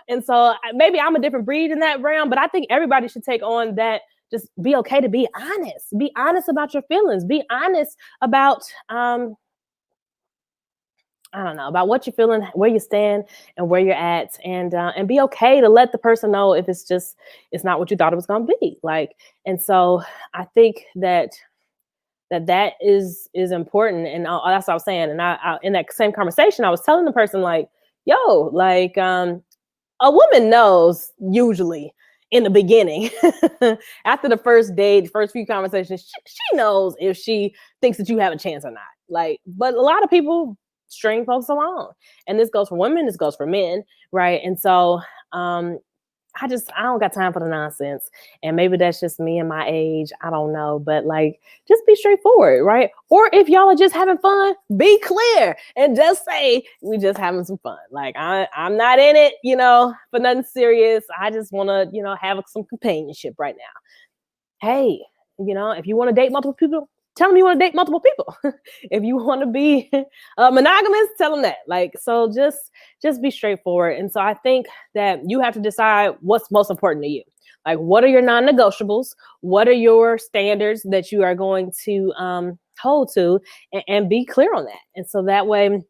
And so maybe I'm a different breed in that realm, but I think everybody should take on that. Just be okay to be honest. Be honest about your feelings. Be honest about, about what you're feeling, where you stand and where you're at, and be okay to let the person know if it's not what you thought it was going to be. And so I think that is important. And that's what I was saying. And I in that same conversation, I was telling the person a woman knows usually in the beginning, after the first date, first few conversations, she knows if she thinks that you have a chance or not. But a lot of people string folks along. And this goes for women, this goes for men, right? And so I don't got time for the nonsense. And maybe that's just me and my age. I don't know. But like, just be straightforward, right? Or if y'all are just having fun, be clear and just say, we just having some fun. Like, I'm not in it, for nothing serious. I just want to, have some companionship right now. Hey, if you want to date multiple people, tell them you want to date multiple people. If you want to be monogamous, tell them that. Like, so just be straightforward. And so I think that you have to decide what's most important to you. Like, what are your non-negotiables? What are your standards that you are going to hold to, and be clear on that. And so that way,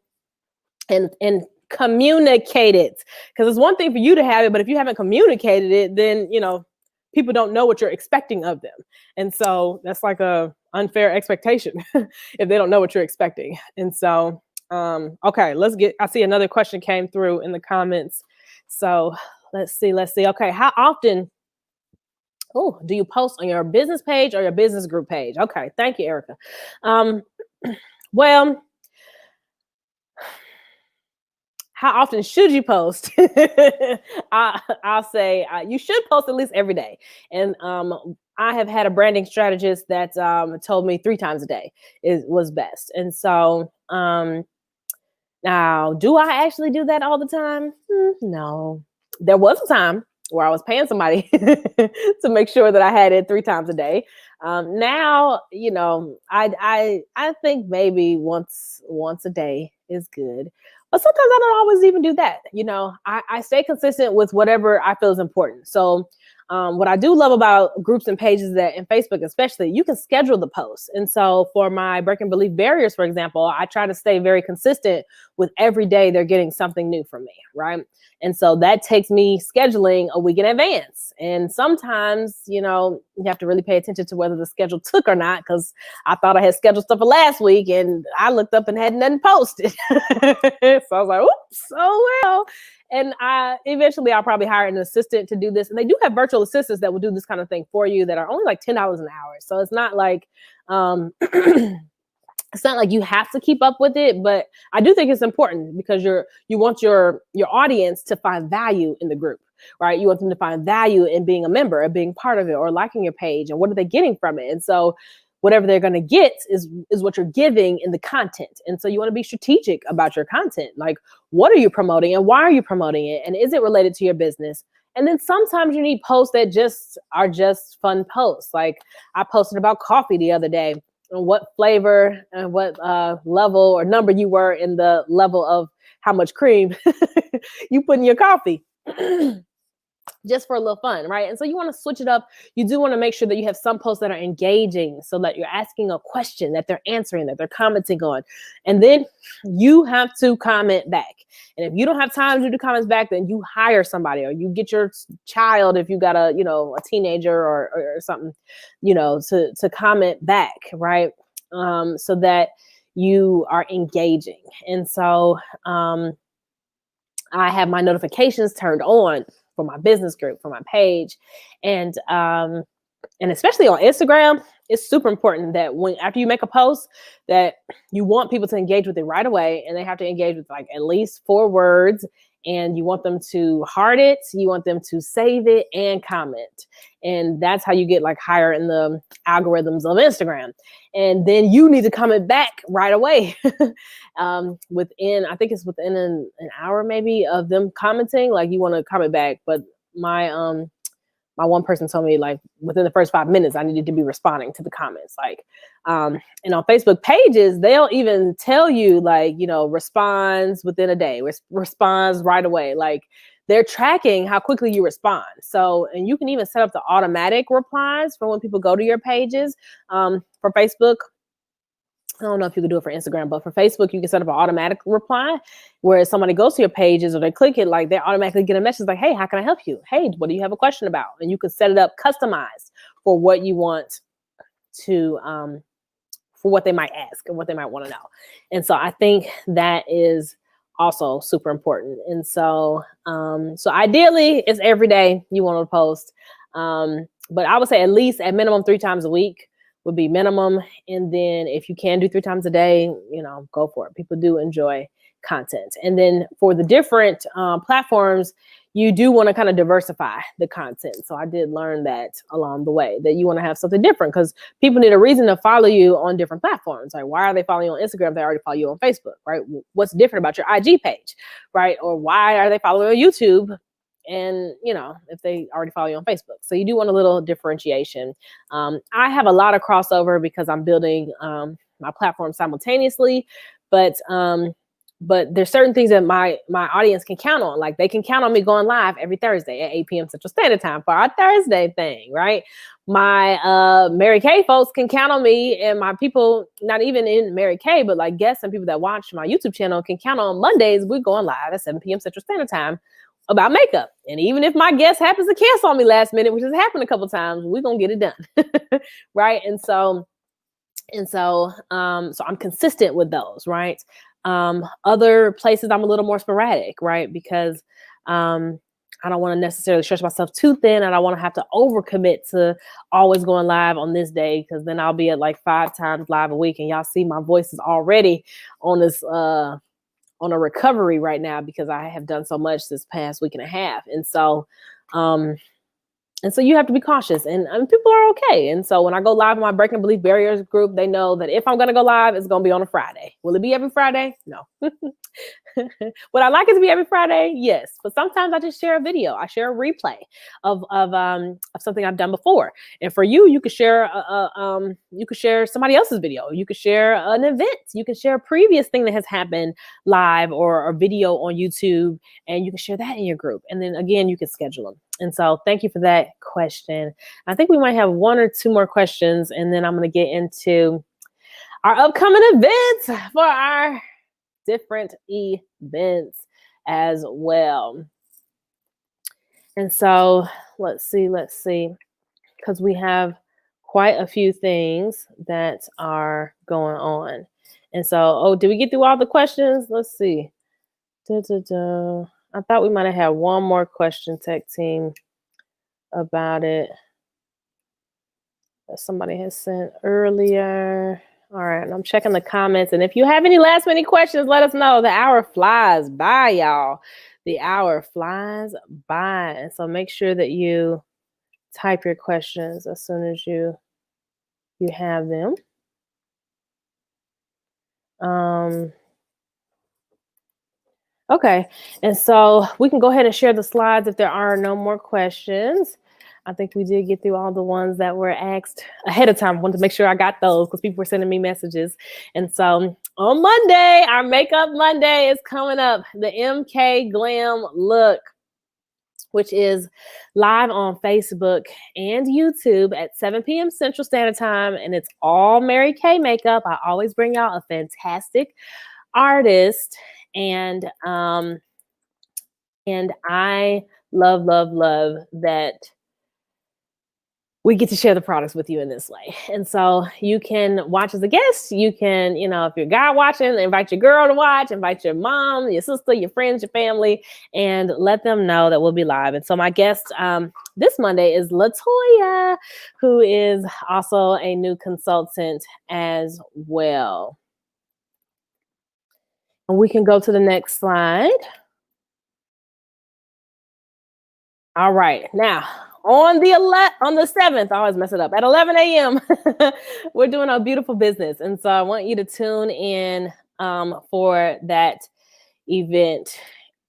and communicate it. Because it's one thing for you to have it, but if you haven't communicated it, then, people don't know what you're expecting of them. And so that's like a unfair expectation if they don't know what you're expecting. And so, okay, I see another question came through in the comments. So let's see. Okay. How often do you post on your business page or your business group page? Okay. Thank you, Erica. Well, how often should you post? I'll say you should post at least every day. And I have had a branding strategist that told me 3 times a day was best. And so now, do I actually do that all the time? No. There was a time where I was paying somebody to make sure that I had it 3 times a day. Now, I think maybe once a day is good. But sometimes I don't always even do that. I stay consistent with whatever I feel is important. So what I do love about groups and pages that in Facebook, especially, you can schedule the posts. And so for my breaking belief barriers, for example, I try to stay very consistent with every day they're getting something new from me. Right. And so that takes me scheduling a week in advance. And sometimes, you have to really pay attention to whether the schedule took or not, because I thought I had scheduled stuff for last week and I looked up and had nothing posted. So I was like, oops, oh well. And eventually I'll probably hire an assistant to do this. And they do have virtual assistants that will do this kind of thing for you that are only like $10 an hour. So it's not like, it's not like you have to keep up with it, but I do think it's important because you want your audience to find value in the group, right? You want them to find value in being a member or being part of it or liking your page, and what are they getting from it? And so whatever they're going to get is what you're giving in the content. And so you want to be strategic about your content. Like, what are you promoting and why are you promoting it? And is it related to your business? And then sometimes you need posts that are just fun posts. Like, I posted about coffee the other day, and what flavor and what level or number you were in the level of how much cream you put in your coffee. Just for a little fun, right? And so you want to switch it up. You do want to make sure that you have some posts that are engaging, so that you're asking a question that they're answering, that they're commenting on. And then you have to comment back. And if you don't have time to do the comments back, then you hire somebody, or you get your child, if you got a teenager or something, to comment back, right? So that you are engaging. And so I have my notifications turned on for my business group, for my page. And especially on Instagram, it's super important that after you make a post, that you want people to engage with it right away. And they have to engage with like at least 4 words. And you want them to heart it, you want them to save it and comment. And that's how you get like higher in the algorithms of Instagram. And then you need to comment back right away. Within an hour maybe of them commenting, like you want to comment back. But my one person told me like within the first 5 minutes, I needed to be responding to the comments. Like, and on Facebook pages, they'll even tell you like, responds within a day, responds right away. Like, they're tracking how quickly you respond. So, and you can even set up the automatic replies for when people go to your pages. For Facebook, I don't know if you can do it for Instagram, but for Facebook, you can set up an automatic reply where somebody goes to your pages or they click it, like they automatically get a message like, hey, how can I help you? Hey, what do you have a question about? And you can set it up customized for what you want to, for what they might ask and what they might want to know. And so I think that is also super important. And so, so ideally it's every day you want to post. But I would say at minimum 3 times a week would be minimum. And then if you can do 3 times a day, go for it. People do enjoy content. And then for the different platforms, you do want to kind of diversify the content. So I did learn that along the way, that you want to have something different, because people need a reason to follow you on different platforms. Like, why are they following you on Instagram if they already follow you on Facebook, right? What's different about your IG page, right? Or why are they following you on YouTube? And, if they already follow you on Facebook. So you do want a little differentiation. I have a lot of crossover because I'm building my platform simultaneously, but there's certain things that my audience can count on. Like, they can count on me going live every Thursday at 8 p.m. Central Standard Time for our Thursday thing, right? My Mary Kay folks can count on me, and my people, not even in Mary Kay, but like guests and people that watch my YouTube channel can count on Mondays. We're going live at 7 p.m. Central Standard Time about makeup. And even if my guest happens to cancel on me last minute, which has happened a couple times, we're going to get it done. Right. So I'm consistent with those, right? Other places I'm a little more sporadic, right? Because I don't want to necessarily stretch myself too thin, and I want to have to overcommit to always going live on this day, because then I'll be at like 5 times live a week, and y'all see my voice is already on this on a recovery right now, because I have done so much this past week and a half. And so you have to be cautious, and people are okay. And so when I go live in my Breaking Belief Barriers group, they know that if I'm going to go live, it's going to be on a Friday. Will it be every Friday? No. Would I like it to be every Friday? Yes. But sometimes I just share a video. I share a replay of something I've done before. And for you, you could share somebody else's video. You could share an event. You can share a previous thing that has happened live or a video on YouTube, and you can share that in your group. And then again, you can schedule them. And so thank you for that question. I think we might have 1 or 2 more questions, and then I'm going to get into our upcoming events for our different events as well. And so let's see, because we have quite a few things that are going on. And so, did we get through all the questions? Let's see. I thought we might have had 1 more question, tech team, about it that somebody has sent earlier. All right, and I'm checking the comments. And if you have any last minute questions, let us know. The hour flies by, y'all. The hour flies by. And so make sure that you type your questions as soon as you have them. Okay, and so we can go ahead and share the slides if there are no more questions. I think we did get through all the ones that were asked ahead of time. I wanted to make sure I got those because people were sending me messages. And so on Monday, our Makeup Monday is coming up, the MK Glam Look, which is live on Facebook and YouTube at 7 p.m. Central Standard Time. And it's all Mary Kay makeup. I always bring out a fantastic artist. And I love that we get to share the products with you in this way. And so you can watch as a guest. You can, if you're a guy watching, invite your girl to watch, invite your mom, your sister, your friends, your family, and let them know that we'll be live. And so my guest this Monday is Latoya, who is also a new consultant as well. And we can go to the next slide. All right, now on the 7th, I always mess it up, at 11 a.m., we're doing a beautiful business. And so I want you to tune in for that event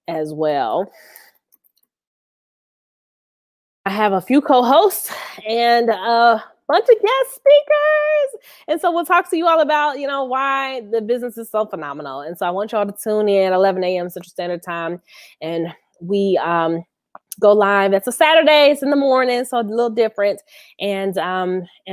as well. I have a few co-hosts and a bunch of guest speakers. And so we'll talk to you all about, why the business is so phenomenal. And so I want y'all to tune in at 11 a.m. Central Standard Time. And we go live. That's a Saturday. It's in the morning, so a little different. And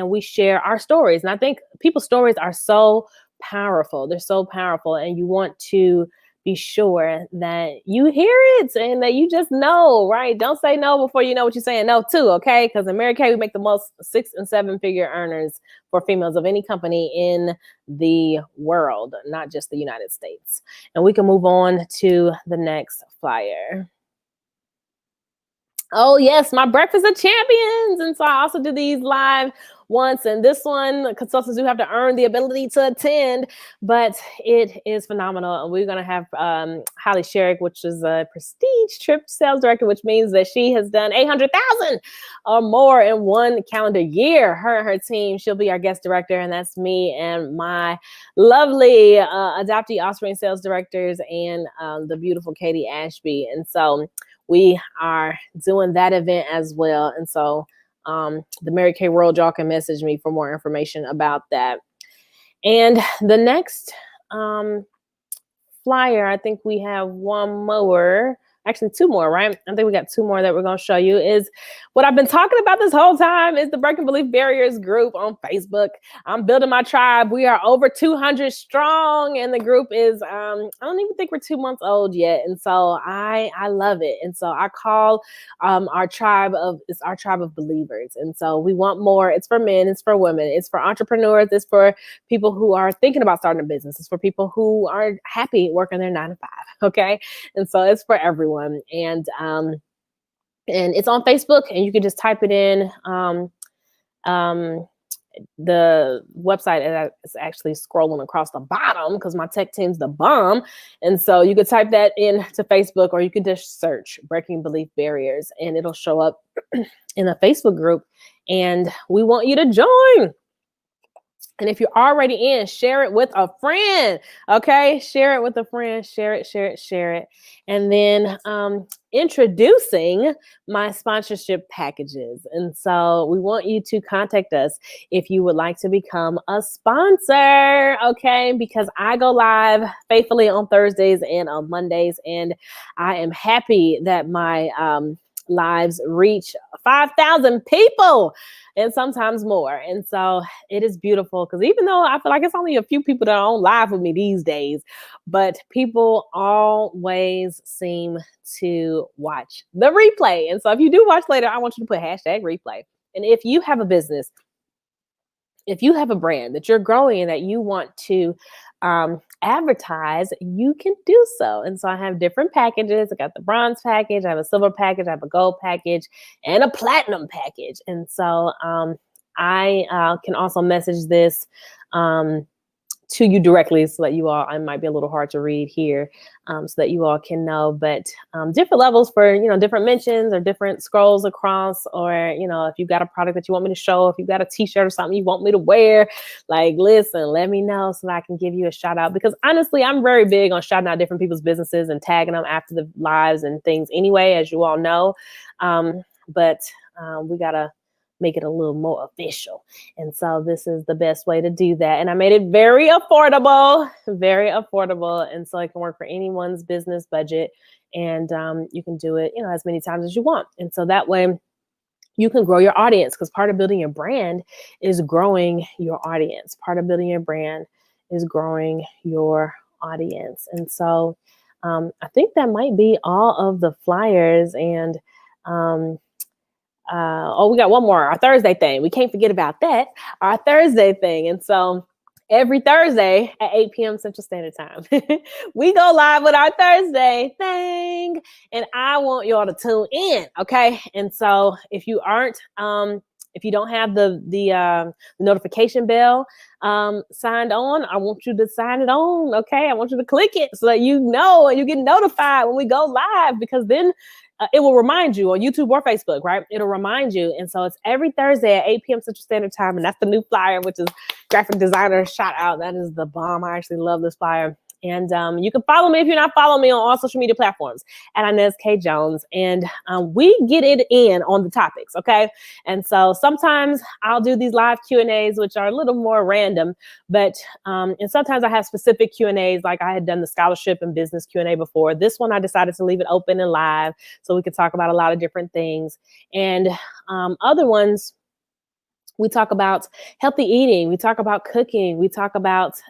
we share our stories. And I think people's stories are so powerful. They're so powerful. And you want to be sure that you hear it and that you just know, right? Don't say no before you know what you're saying no to, okay? Because in Mary Kay, we make the most 6- and 7-figure earners for females of any company in the world, not just the United States. And we can move on to the next flyer. Oh, yes, my Breakfast of Champions. And so I also do these live once. And this one, consultants do have to earn the ability to attend, but it is phenomenal. And we're going to have Holly Sherrick, which is a prestige trip sales director, which means that she has done 800,000 or more in one calendar year. Her and her team, she'll be our guest director, and that's me and my lovely adoptee offspring sales directors and the beautiful Katie Ashby. And so we are doing that event as well. And so the Mary Kay World, y'all can message me for more information about that. And the next flyer, I think we have one more. Actually, two more, right? I think we got two more that we're going to show you. Is what I've been talking about this whole time is the Breaking Belief Barriers group on Facebook. I'm building my tribe. We are over 200 strong, and the group is, I don't even think we're 2 months old yet. And so I love it. And so I call our tribe it's our tribe of believers. And so we want more. It's for men. It's for women. It's for entrepreneurs. It's for people who are thinking about starting a business. It's for people who are happy working their 9 to 5. Okay. And so it's for everyone. And it's on Facebook, and you can just type it in. The website is actually scrolling across the bottom because my tech team's the bomb. And so you could type that into Facebook, or you could just search Breaking Belief Barriers, and it'll show up in the Facebook group. And we want you to join. And if you're already in, share it with a friend. Okay, share it with a friend. Share it. And then introducing my sponsorship packages. And so we want you to contact us if you would like to become a sponsor. Okay, because I go live faithfully on Thursdays and on Mondays, and I am happy that my lives reach 5,000 people and sometimes more. And so it is beautiful, because even though I feel like it's only a few people that are on live with me these days, but people always seem to watch the replay. And so if you do watch later, I want you to put #replay. And if you have a business, if you have a brand that you're growing and that you want to advertise, you can do so. And so I have different packages. I got the bronze package, I have a silver package, I have a gold package, and a platinum package. And so I can also message this to you directly, so that you all, it might be a little hard to read here, so that you all can know, but different levels for, different mentions or different scrolls across, or, if you've got a product that you want me to show, if you've got a t-shirt or something you want me to wear, like, listen, let me know so that I can give you a shout out, because honestly, I'm very big on shouting out different people's businesses and tagging them after the lives and things anyway, as you all know. But we gotta make it a little more official. And so this is the best way to do that. And I made it very affordable. And so it can work for anyone's business budget. And you can do it, as many times as you want. And so that way you can grow your audience, because part of building your brand is growing your audience. And so I think that might be all of the flyers. And we got one more, our Thursday thing. We can't forget about that, our Thursday thing. And so every Thursday at 8 p.m. Central Standard Time, we go live with our Thursday thing, and I want y'all to tune in, okay? And so if you don't have the notification bell signed on, I want you to sign it on, okay? I want you to click it so that you know and you get notified when we go live, because then it will remind you on YouTube or Facebook, right? It'll remind you. And so it's every Thursday at 8 p.m. Central Standard Time. And that's the new flyer, which is graphic designer shout out. That is the bomb. I actually love this flyer. And you can follow me if you're not following me on all social media platforms at Inez K Jones. And we get it in on the topics, okay? And so sometimes I'll do these live Q&As, which are a little more random, but and sometimes I have specific Q&As, like I had done the scholarship and business Q&A before. This one, I decided to leave it open and live so we could talk about a lot of different things. And other ones, we talk about healthy eating. We talk about cooking. We talk about,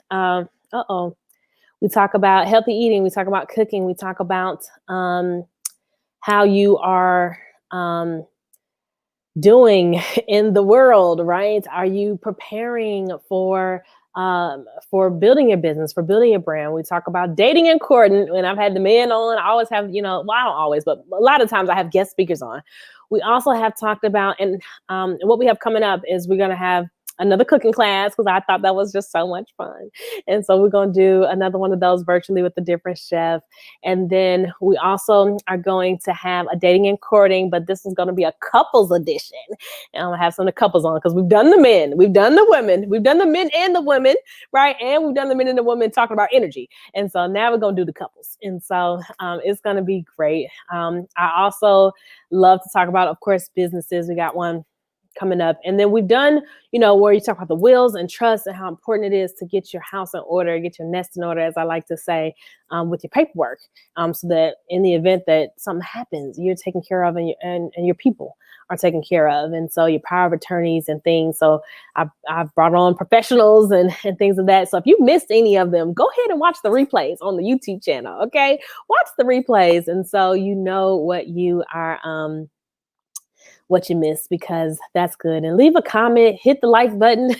we talk about healthy eating. We talk about cooking. We talk about how you are doing in the world, right? Are you preparing for for building your business, for building your brand. We talk about dating and courting. When I've had the men on, I always have, well, I don't always, but a lot of times I have guest speakers on. We also have talked about, and what we have coming up is we're going to have another cooking class, because I thought that was just so much fun. And so we're going to do another one of those virtually with a different chef. And then we also are going to have a dating and courting, but this is going to be a couples edition. And I'm going to have some of the couples on, because we've done the men, we've done the women, we've done the men and the women, right? And we've done the men and the women talking about energy. And so now we're going to do the couples. And so it's going to be great. I also love to talk about, of course, businesses. We got one coming up. And then we've done, where you talk about the wills and trust and how important it is to get your house in order, get your nest in order, as I like to say, with your paperwork, so that in the event that something happens, you're taken care of, and your people are taken care of. And so your power of attorneys and things. So I've brought on professionals and things of that. So if you missed any of them, go ahead and watch the replays on the YouTube channel. Okay. Watch the replays. And so you know what you are, what you missed, because that's good. And leave a comment, hit the like button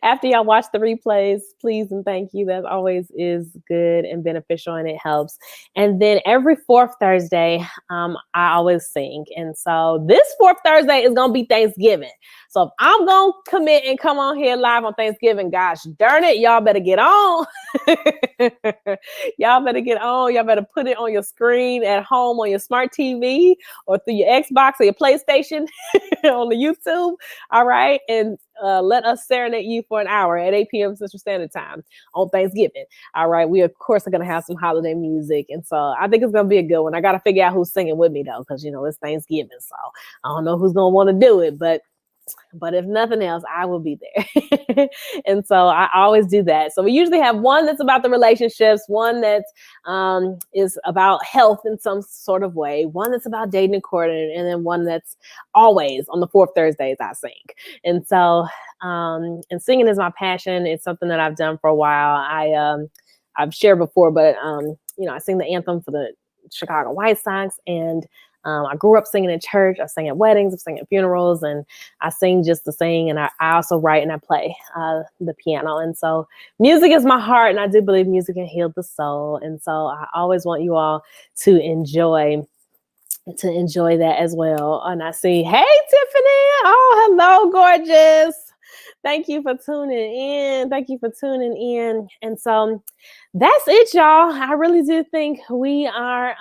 after y'all watch the replays, please and thank you. That always is good and beneficial, and it helps. And then every fourth Thursday, I always sing. And so this fourth Thursday is going to be Thanksgiving. So if I'm going to commit and come on here live on Thanksgiving, gosh darn it, y'all better get on. Y'all better get on. Y'all better put it on your screen at home on your smart TV or through your Xbox or your PlayStation on the YouTube. All right. And let us serenade you for an hour at 8 p.m. Central Standard Time on Thanksgiving. All right. We, of course, are going to have some holiday music. And so I think it's going to be a good one. I got to figure out who's singing with me, though, because, it's Thanksgiving. So I don't know who's going to want to do it, but if nothing else, I will be there. And so I always do that. So we usually have one that's about the relationships, one that is about health in some sort of way, one that's about dating and courting, and then one that's always on the fourth Thursdays I sing. And so, and singing is my passion. It's something that I've done for a while. I've shared before, but I sing the anthem for the Chicago White Sox, and I grew up singing in church. I sing at weddings, I sing at funerals, and I sing just to sing. And I also write and I play the piano. And so music is my heart, and I do believe music can heal the soul. And so I always want you all to enjoy that as well. And I see, hey, Tiffany. Oh, hello, gorgeous. Thank you for tuning in. And so that's it, y'all. I really do think we are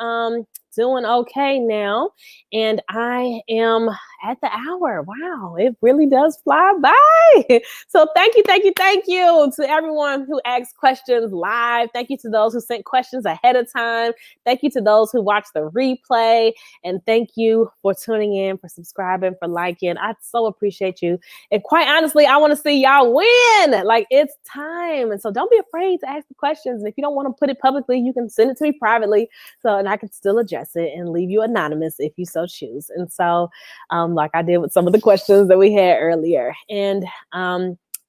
doing okay now. And I am at the hour. Wow, it really does fly by. So thank you to everyone who asked questions live. Thank you to those who sent questions ahead of time. Thank you to those who watched the replay. And thank you for tuning in, for subscribing, for liking. I so appreciate you. And quite honestly, I want to see y'all win. Like, it's time. And so don't be afraid to ask the questions. And if you don't want to put it publicly, you can send it to me privately. And I can still address it and leave you anonymous if you so choose. And so, like I did with some of the questions that we had earlier. And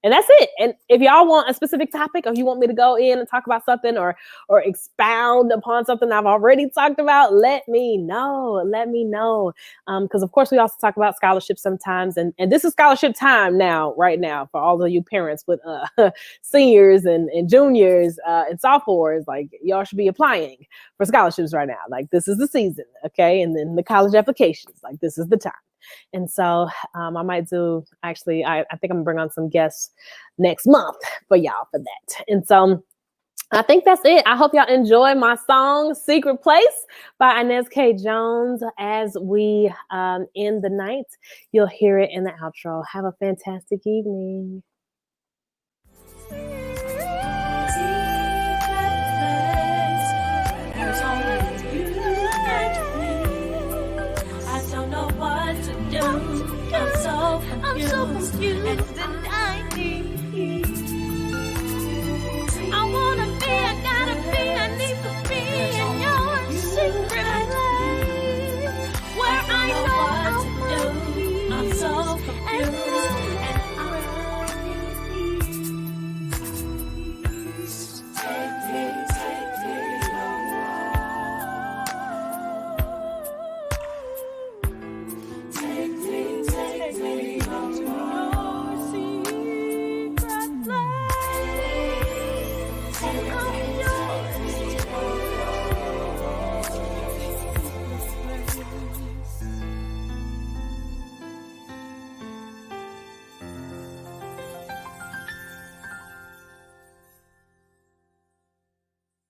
that's it. And if y'all want a specific topic, or you want me to go in and talk about something or expound upon something I've already talked about, let me know. Because of course we also talk about scholarships sometimes. And this is scholarship time right now, for all of you parents with seniors and juniors and sophomores. Like, y'all should be applying for scholarships right now. Like, this is the season. Okay. And then the college applications, like, this is the time. And so I might do, actually, I think I'm gonna bring on some guests next month for y'all for that. And so I think that's it. I hope y'all enjoy my song, Secret Place by Inez K. Jones. As we end the night, you'll hear it in the outro. Have a fantastic evening.